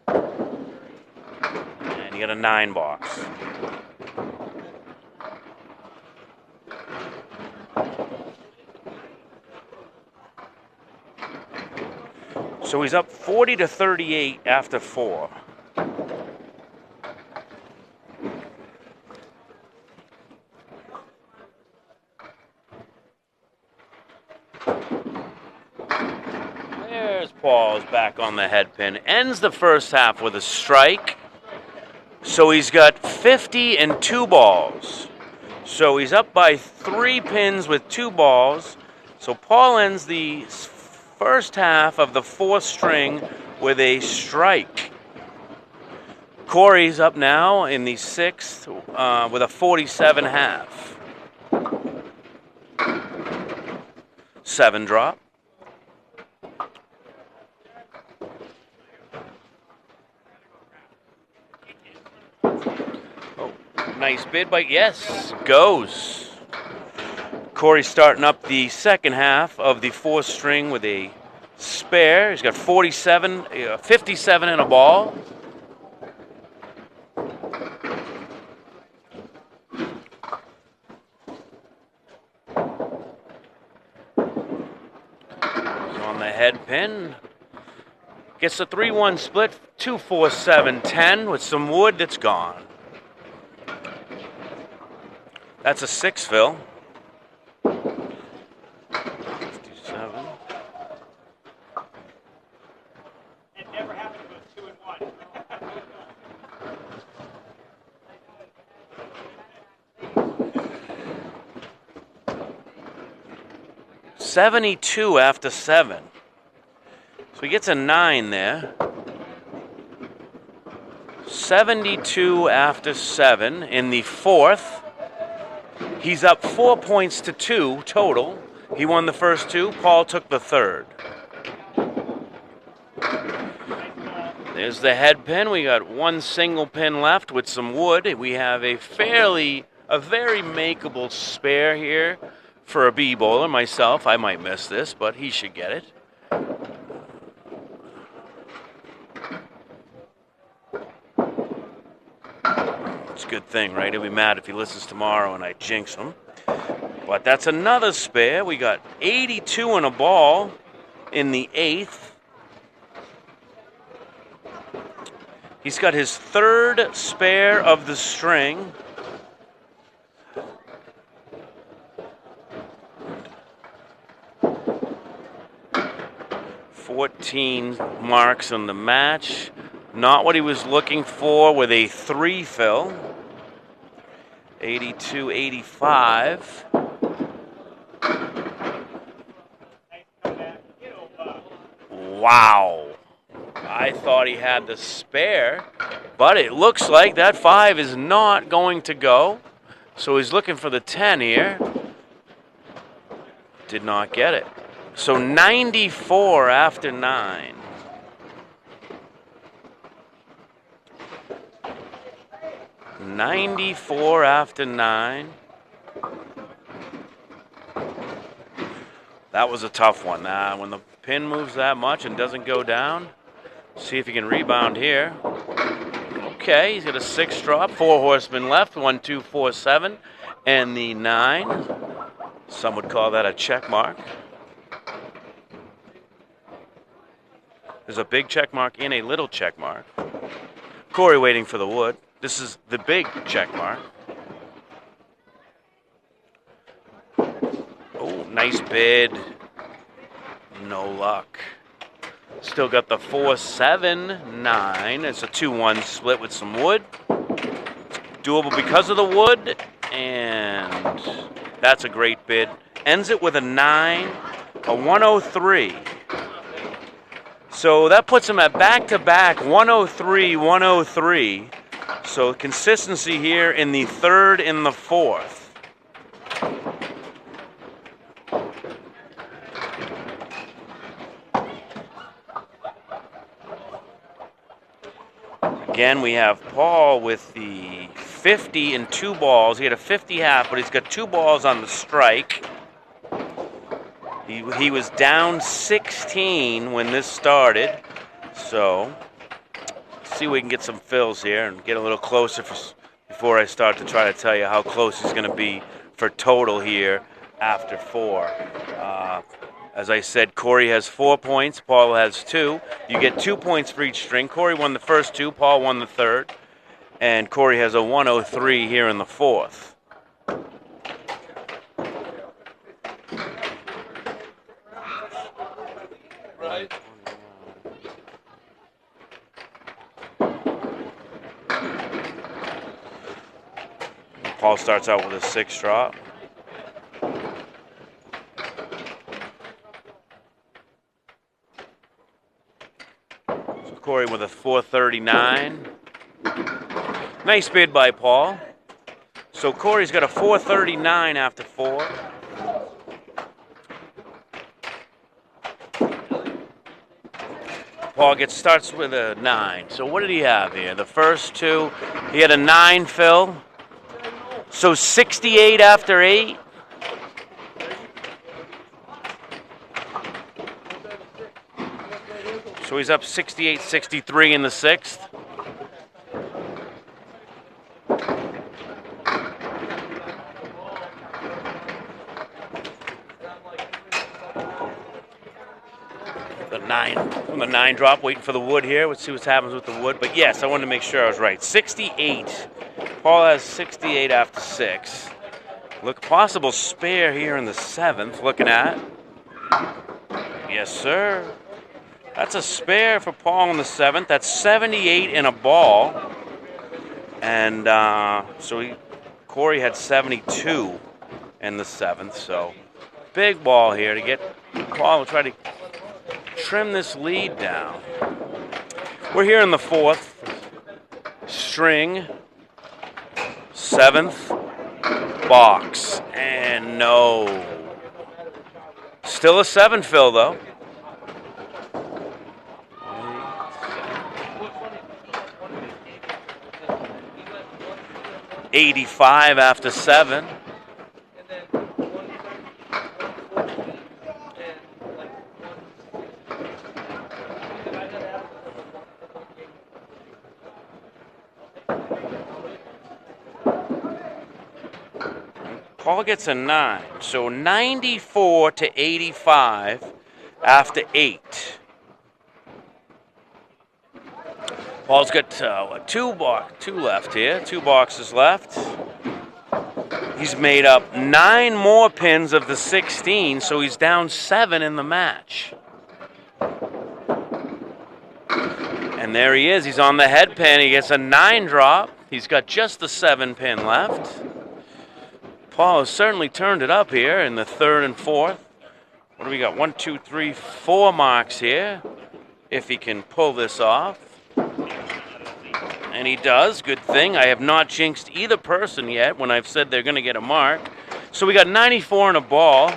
And he got a 9 box. So he's up 40-38 after 4. There's Paul's back on the head pin. Ends the first half with a strike. So he's got 50 and 2 balls. So he's up by 3 pins with 2 balls. So Paul ends the first half of the 4th string with a strike. Cory's up now in the 6th with a 47 half. 7 drop. Oh, nice bid, but yes, goes. Cory starting up the second half of the 4th string with a spare. He's got 57 in a ball. He's on the head pin. Gets the 3-1 split, 2, 4, 7, 10 with some wood that's gone. That's a 6 fill. 57. It never happened to us 2 and 1. 72 after 7. So he gets a 9 there. 72 after 7 in the 4th. He's up 4 points to 2 total. He won the first 2. Paul took the 3rd. There's the head pin. We got 1 single pin left with some wood. We have a very makeable spare here for a B-bowler. Myself, I might miss this, but he should get it. It's a good thing, right? He'll be mad if he listens tomorrow and I jinx him. But that's another spare. We got 82 in a ball in the 8th. He's got his 3rd spare of the string. $14 marks on the match. Not what he was looking for with a 3 fill. 82-85. Wow. I thought he had the spare, but it looks like that 5 is not going to go. So he's looking for the 10 here. Did not get it. So 94 after 9. $94 after 9. That was a tough one. When the pin moves that much and doesn't go down, see if he can rebound here. Okay, he's got a 6 drop, 4 horsemen left, 1, 2, 4, 7, and the 9. Some would call that a check mark. There's a big check mark and a little check mark. Cory waiting for the wood. This is the big check mark. Oh, nice bid. No luck. Still got the 4, 7, 9. It's a 2-1 split with some wood. It's doable because of the wood, and that's a great bid. Ends it with a 9, a 103. So that puts him at back-to-back 103, 103. So consistency here in the 3rd and the 4th. Again, we have Paul with the 50 and 2 balls. He had a 50 half, but he's got 2 balls on the strike. He was down 16 when this started. So, let's see if we can get some fills here and get a little closer before I start to try to tell you how close he's going to be for total here after 4. As I said, Cory has 4 points, Paul has 2. You get 2 points for each string. Cory won the first 2, Paul won the third. And Cory has a 103 here in the 4th. Right. Paul starts out with a 6 drop. Cory with a 439. Nice bid by Paul. So Cory's got a 439 after 4. Paul starts with a 9. So what did he have here? The first 2, he had a 9 fill. So 68 after 8. So he's up 68-63 in the 6th. The 9 drop, waiting for the wood here. Let's see what happens with the wood. But yes, I wanted to make sure I was right. 68. Paul has 68 after 6. Look, possible spare here in the 7th. Looking at. Yes, sir. That's a spare for Paul in the 7th. That's 78 in a ball. And Cory had 72 in the 7th. So big ball here to get Paul will try to trim this lead down. We're here in the 4th. String. 7th. Box. And no. Still a 7 fill though. 85 after 7. Paul gets a 9. So 94 to 85 after 8. Paul's got 2 left here, 2 boxes left. He's made up 9 more pins of the 16, so he's down 7 in the match. And there he is. He's on the head pin. He gets a 9 drop. He's got just the 7 pin left. Paul has certainly turned it up here in the 3rd and 4th. What do we got? 1, 2, 3, 4 marks here. if he can pull this off. And he does. Good thing. I have not jinxed either person yet when I've said they're going to get a mark. So we got 94 in a ball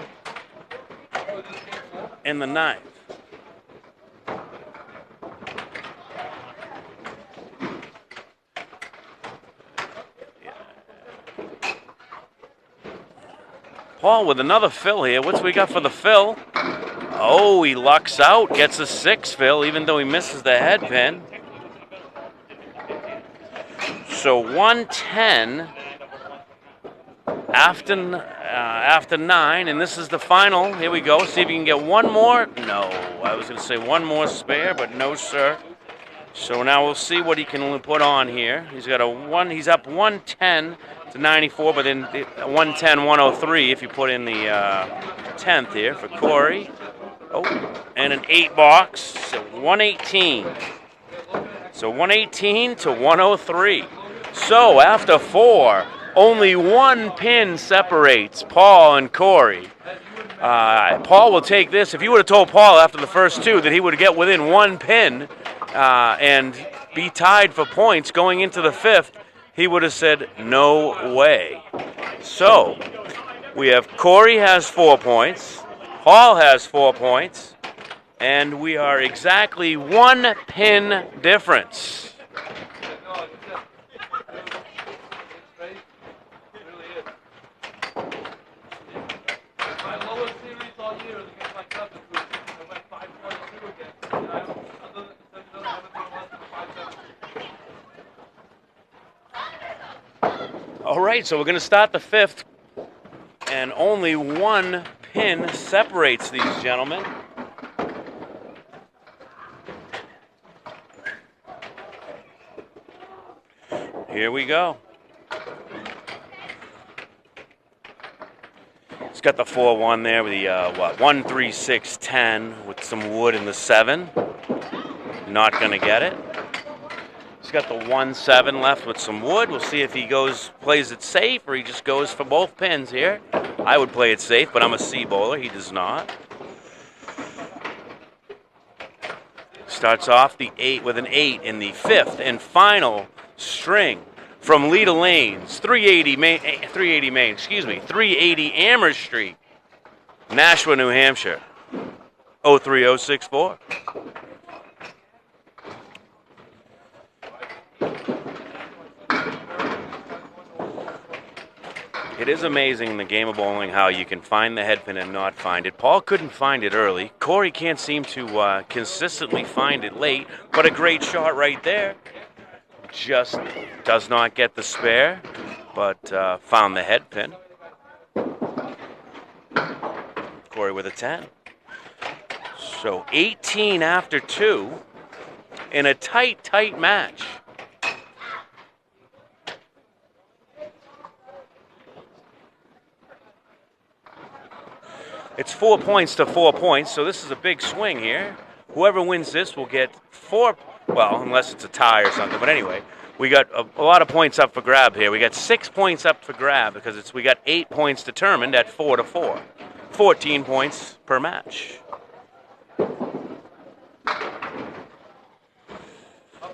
in the ninth. Paul with another fill here. What's we got for the fill? Oh, he lucks out. Gets a 6 fill, even though he misses the head pin. So 110 after 9, and this is the final. Here we go. See if you can get one more. No, I was going to say one more spare, but no, sir. So now we'll see what he can put on here. He's got a one. He's up 110 to 94, but then 110, 103 if you put in the 10th here for Cory. Oh, and an 8 box, so 118. So 118 to 103. So after 4, only one pin separates Paul and Cory. Paul will take this. If you would have told Paul after the first 2 that he would get within one pin and be tied for points going into the 5th, he would have said, no way. So we have Cory has 4 points, Paul has 4 points, and we are exactly 1 pin difference. All right, so we're going to start the 5th, and only 1 pin separates these gentlemen. Here we go. It's got the 4-1 there with the 1, 3, 6, 10 with some wood in the 7. Not going to get it. He's got the 1-7 left with some wood. We'll see if he plays it safe, or he just goes for both pins here. I would play it safe, but I'm a C bowler. He does not. Starts off the 8 with an 8 in the 5th and final string from Leda Lanes, 380 Amherst Street, Nashua, New Hampshire, 03064. It is amazing in the game of bowling how you can find the head pin and not find it. Paul couldn't find it early. Cory can't seem to consistently find it late, but a great shot right there. Just does not get the spare, but found the head pin. Cory with a 10. So 18 after 2 in a tight match. It's 4 points to 4 points, so this is a big swing here. Whoever wins this will get 4, well, unless it's a tie or something. But anyway, we got a lot of points up for grab here. We got 6 points up for grab because we got 8 points determined at 4 to 4. 14 points per match.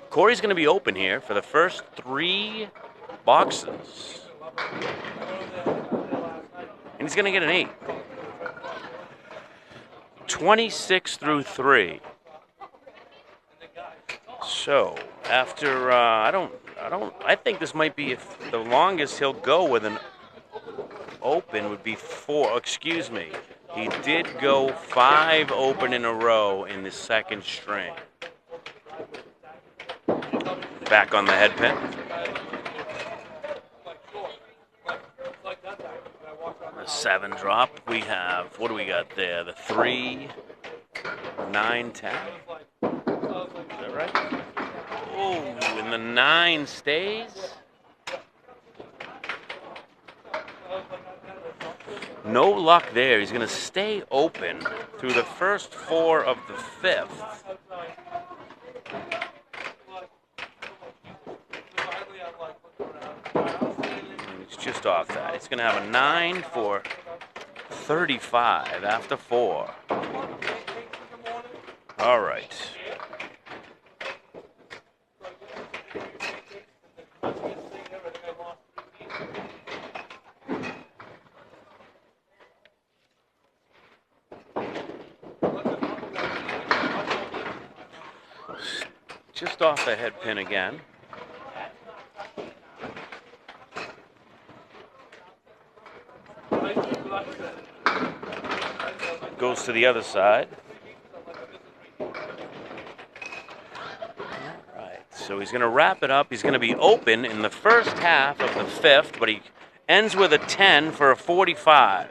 Cory's going to be open here for the first 3 boxes. And he's going to get an 8. 26 through 3. So after I think this might be the longest he'll go with an open would be 4. Excuse me. He did go 5 open in a row in the 2nd string. Back on the head pin. The 7 drop. We have, what do we got there? The 3, 9, 10. Is that right? Oh, and the 9 stays. No luck there. He's going to stay open through the first 4 of the 5th. It's just off that. It's going to have a 9 for 35 after 4. All right. just off the head pin again. Goes to the other side. So he's going to wrap it up. He's going to be open in the first half of the fifth, but he ends with a 10 for a 45.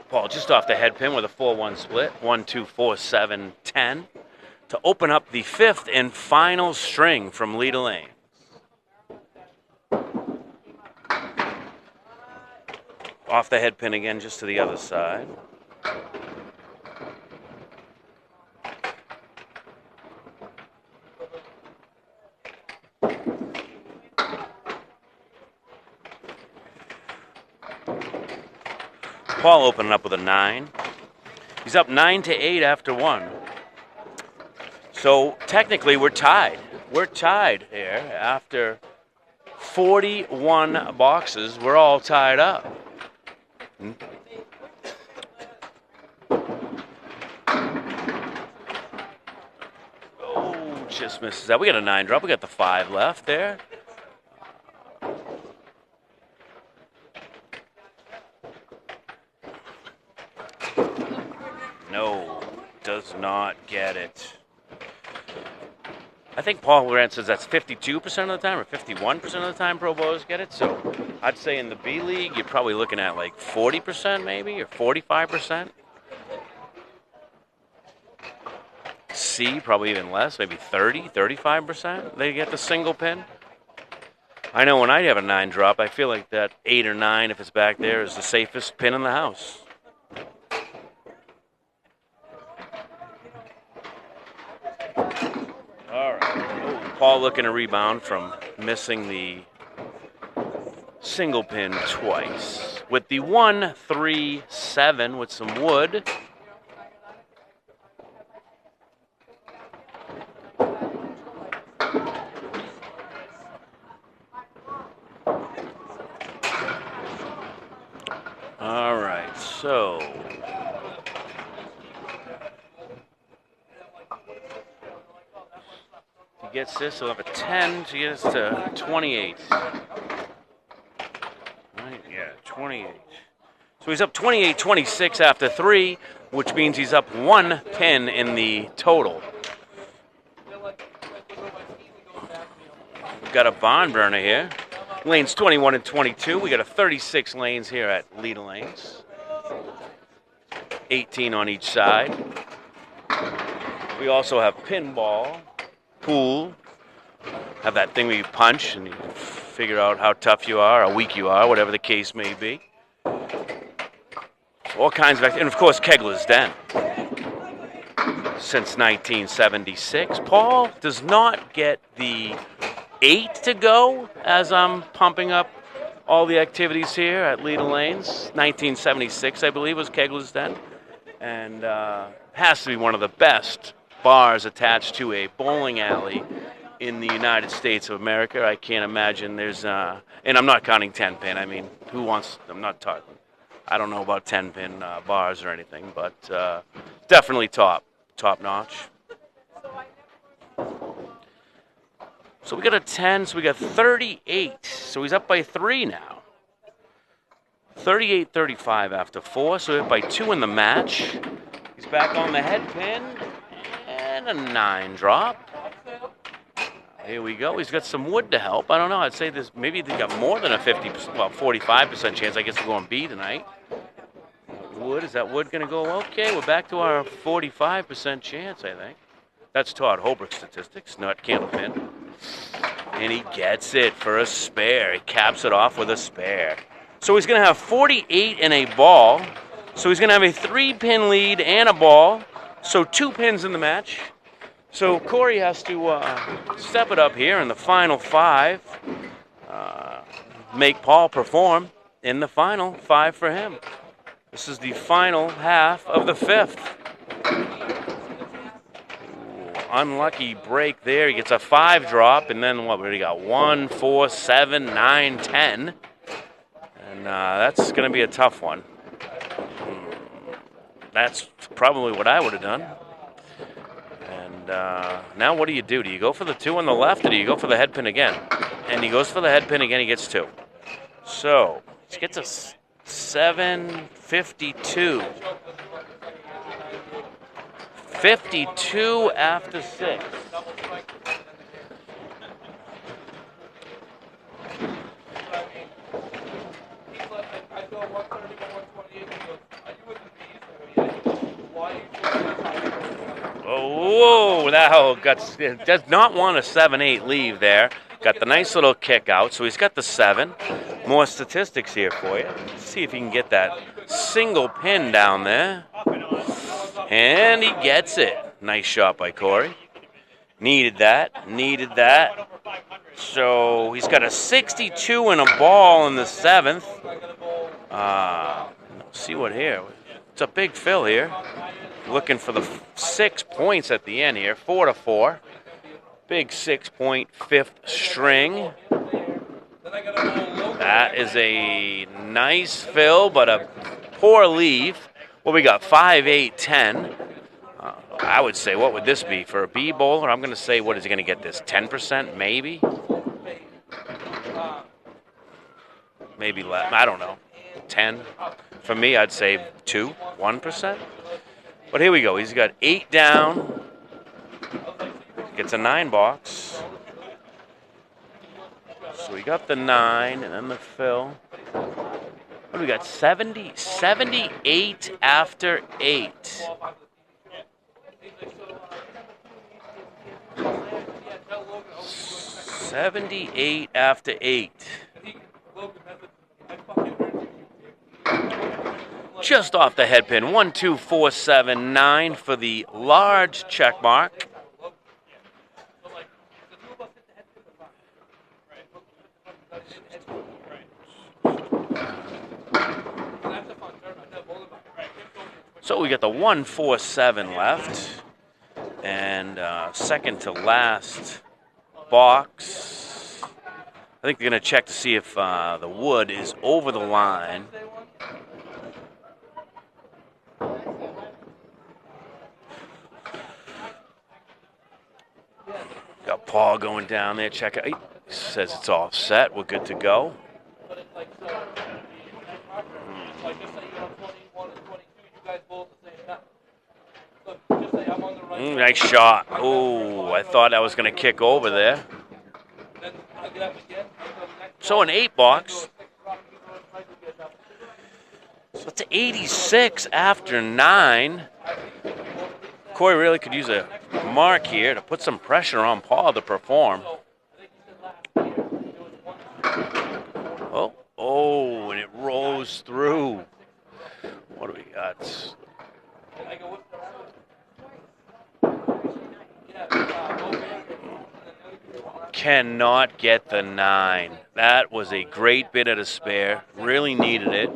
Paul just off the head pin with a 4-1 split. 1, 2, 4, 7, 10. To open up the fifth and final string from Leader Lane. Off the head pin again, just to the other side. Paul opening up with a 9. He's up 9-8 after 1. So technically we're tied. We're tied here after 41 boxes. We're all tied up. Oh, just misses that. We got a 9 drop. We got the 5 left there. No, does not get it. I think Paul Grant says that's 52% of the time or 51% of the time pro bowlers get it. So I'd say in the B League, you're probably looking at like 40% maybe or 45%. C, probably even less, maybe 30, 35% they get the single pin. I know when I have a 9 drop, I feel like that 8 or 9, if it's back there, is the safest pin in the house. All right. Oh, Paul looking to rebound from missing the single pin twice. With the 1, 3, 7 with some wood. All right, so he gets this, he'll have a 10 to get us to 28. Right, yeah, 28. So he's up 28-26 after 3, which means he's up 1 pin in the total. We've got a barn burner here. Lanes 21 and 22. We got a 36 lanes here at Leader Lanes. 18 on each side. We also have pinball, pool. Have that thing where you punch and you figure out how tough you are, how weak you are, whatever the case may be. All kinds of, and of course, Kegler's Den. Since 1976. Paul does not get the 8 to go as I'm pumping up all the activities here at Leader Lanes. 1976, I believe, was Kegler's Den. And has to be one of the best bars attached to a bowling alley in the United States of America. I can't imagine there's, and I'm not counting 10-pin. I mean, who wants, I'm not talking, I don't know about 10-pin bars or anything, but definitely top notch. So we got a 10, so we got 38. So he's up by 3 now. 38-35 after 4, so we're up by 2 in the match. He's back on the head pin, and a 9 drop. Here we go. He's got some wood to help. I don't know. I'd say this maybe they got more than a 50%, well, 45% chance. I guess we're going B tonight. Wood, is that wood going to go? Okay, we're back to our 45% chance, I think. That's Todd Holbrook's statistics, not Candlepin. And he gets it for a spare. He caps it off with a spare. So he's going to have 48 and a ball. So he's going to have a 3-pin lead and a ball. So 2 pins in the match. So Cory has to step it up here in the final 5. Make Paul perform in the final 5 for him. This is the final half of the 5th. Unlucky break there. He gets a 5 drop, and then what? We got 1, 4, 7, 9, 10. And that's going to be a tough one. That's probably what I would have done. And now what do you do? Do you go for the 2 on the left, or do you go for the head pin again? And he goes for the head pin again. He gets 2. So he gets a 752. 52 after 6. Oh, whoa, that does not want a 7-8 leave there. Got the nice little kick out, so he's got the 7. More statistics here for you. Let's see if he can get that single pin down there. And he gets it. Nice shot by Cory. Needed that. So he's got a 62 and a ball in the 7th. See what here. It's a big fill here. Looking for the 6 points at the end here. 4-4. Big 6-point 5th string. That is a nice fill, but a poor leave. Well, we got 5, 8, 10. I would say, what would this be for a B bowler? I'm going to say, what is he going to get this? 10%, maybe? Maybe less. I don't know. 10. For me, I'd say 2, 1%. But here we go. He's got 8 down. Gets a 9 box. So we got the 9 and then the fill. What do we got? 78 after 8. $78 after 8. Just off the head pin. 1, 2, 4, 7, 9 for the large check mark. So we got the 1, 4, 7 left. And second to last box. I think they're going to check to see if the wood is over the line. Got Paul going down there. Check it. He says it's all set. We're good to go. Nice shot. Oh, I thought I was going to kick over there. So an 8 box. So it's 86 after 9. Cory really could use a mark here to put some pressure on Paul to perform. Oh, and it rolls through. What do we got? Cannot get the 9. That was a great bit of the spare. Really needed it.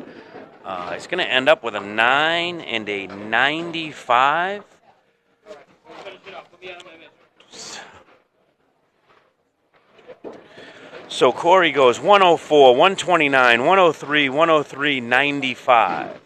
It's going to end up with a 9 and a 95. So Cory goes 104, 129, 103, 103, 95.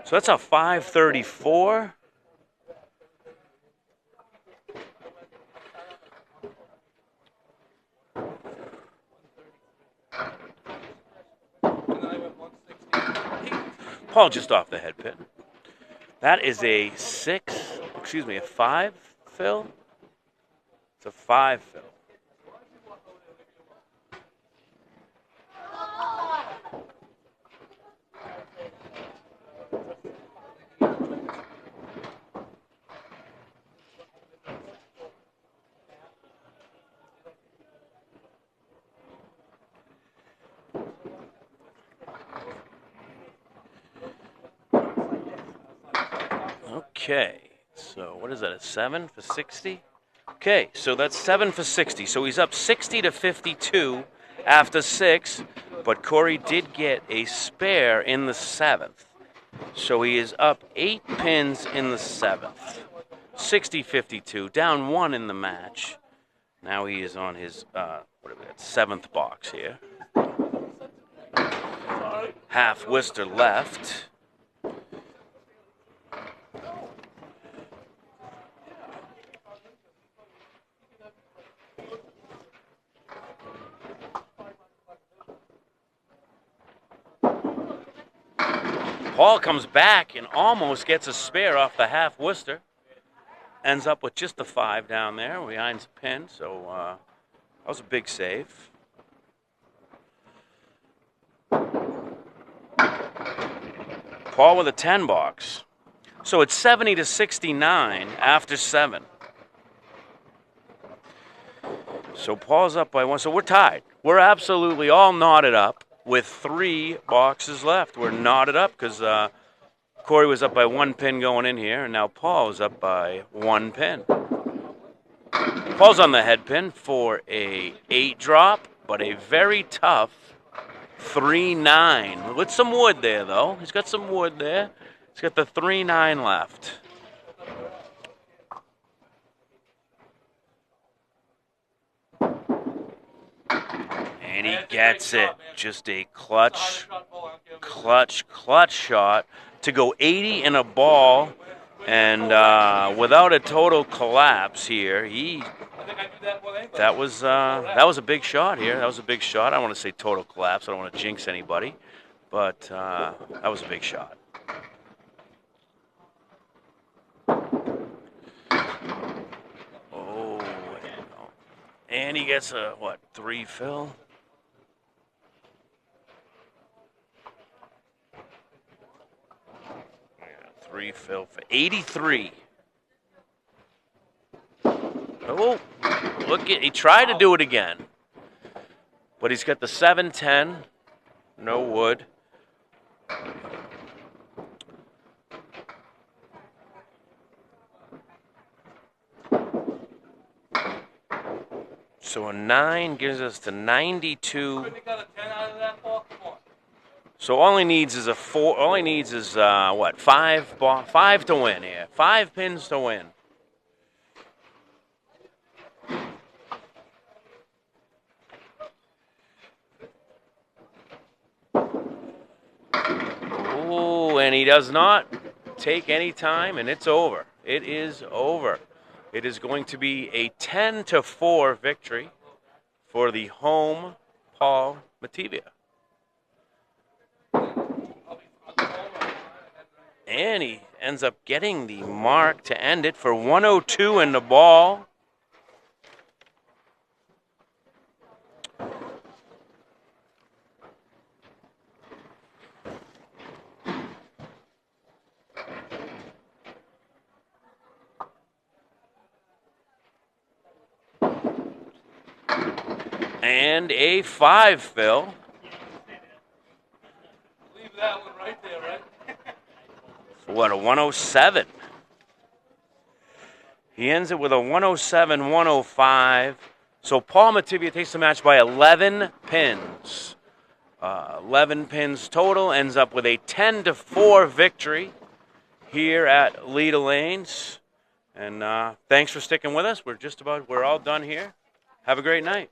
So that's a 534. Paul just off the head pin. That is a 5 fill. It's a 5 fill. Okay, so what is that, a 7 for 60? Okay, so that's 7 for 60. So he's up 60 to 52 after 6, but Cory did get a spare in the 7th. So he is up 8 pins in the 7th. 60-52, down 1 in the match. Now he is on his, what have we got, 7th box here. Half Worcester left. Paul comes back and almost gets a spare off the half Worcester. Ends up with just the 5 down there behind the pin, so that was a big save. Paul with a 10 box. So it's 70 to 69 after 7. So Paul's up by 1. So we're tied. We're absolutely all knotted up with 3 boxes left. We're knotted up because Cory was up by 1 pin going in here, and now Paul is up by 1 pin. Paul's on the head pin for a 8 drop, but a very tough 3-9. With some wood there, though. He's got some wood there. He's got the 3-9 left. And he gets it. Just a clutch shot to go 80 in a ball. And without a total collapse here, that was a big shot here. That was a big shot. I don't want to say total collapse. I don't want to jinx anybody, but that was a big shot. Oh, and he gets a 3 fill. Refill for 83. Oh, look at, he tried to do it again. But he's got the 7-10. No wood. So a 9 gives us to 92. So all he needs is a 4. All he needs is 5 to win here. 5 pins to win. Oh, and he does not take any time, and it's over. It is over. It is going to be a 10-4 victory for the home Paul Metivier. And he ends up getting the mark to end it for 102 in the ball. And a 5 fill. Leave that one right there, right? What, a 107. He ends it with a 107-105. So Paul Metivier takes the match by 11 pins. 11 pins total, ends up with a 10-4 victory here at Leda Lanes. And thanks for sticking with us. We're all done here. Have a great night.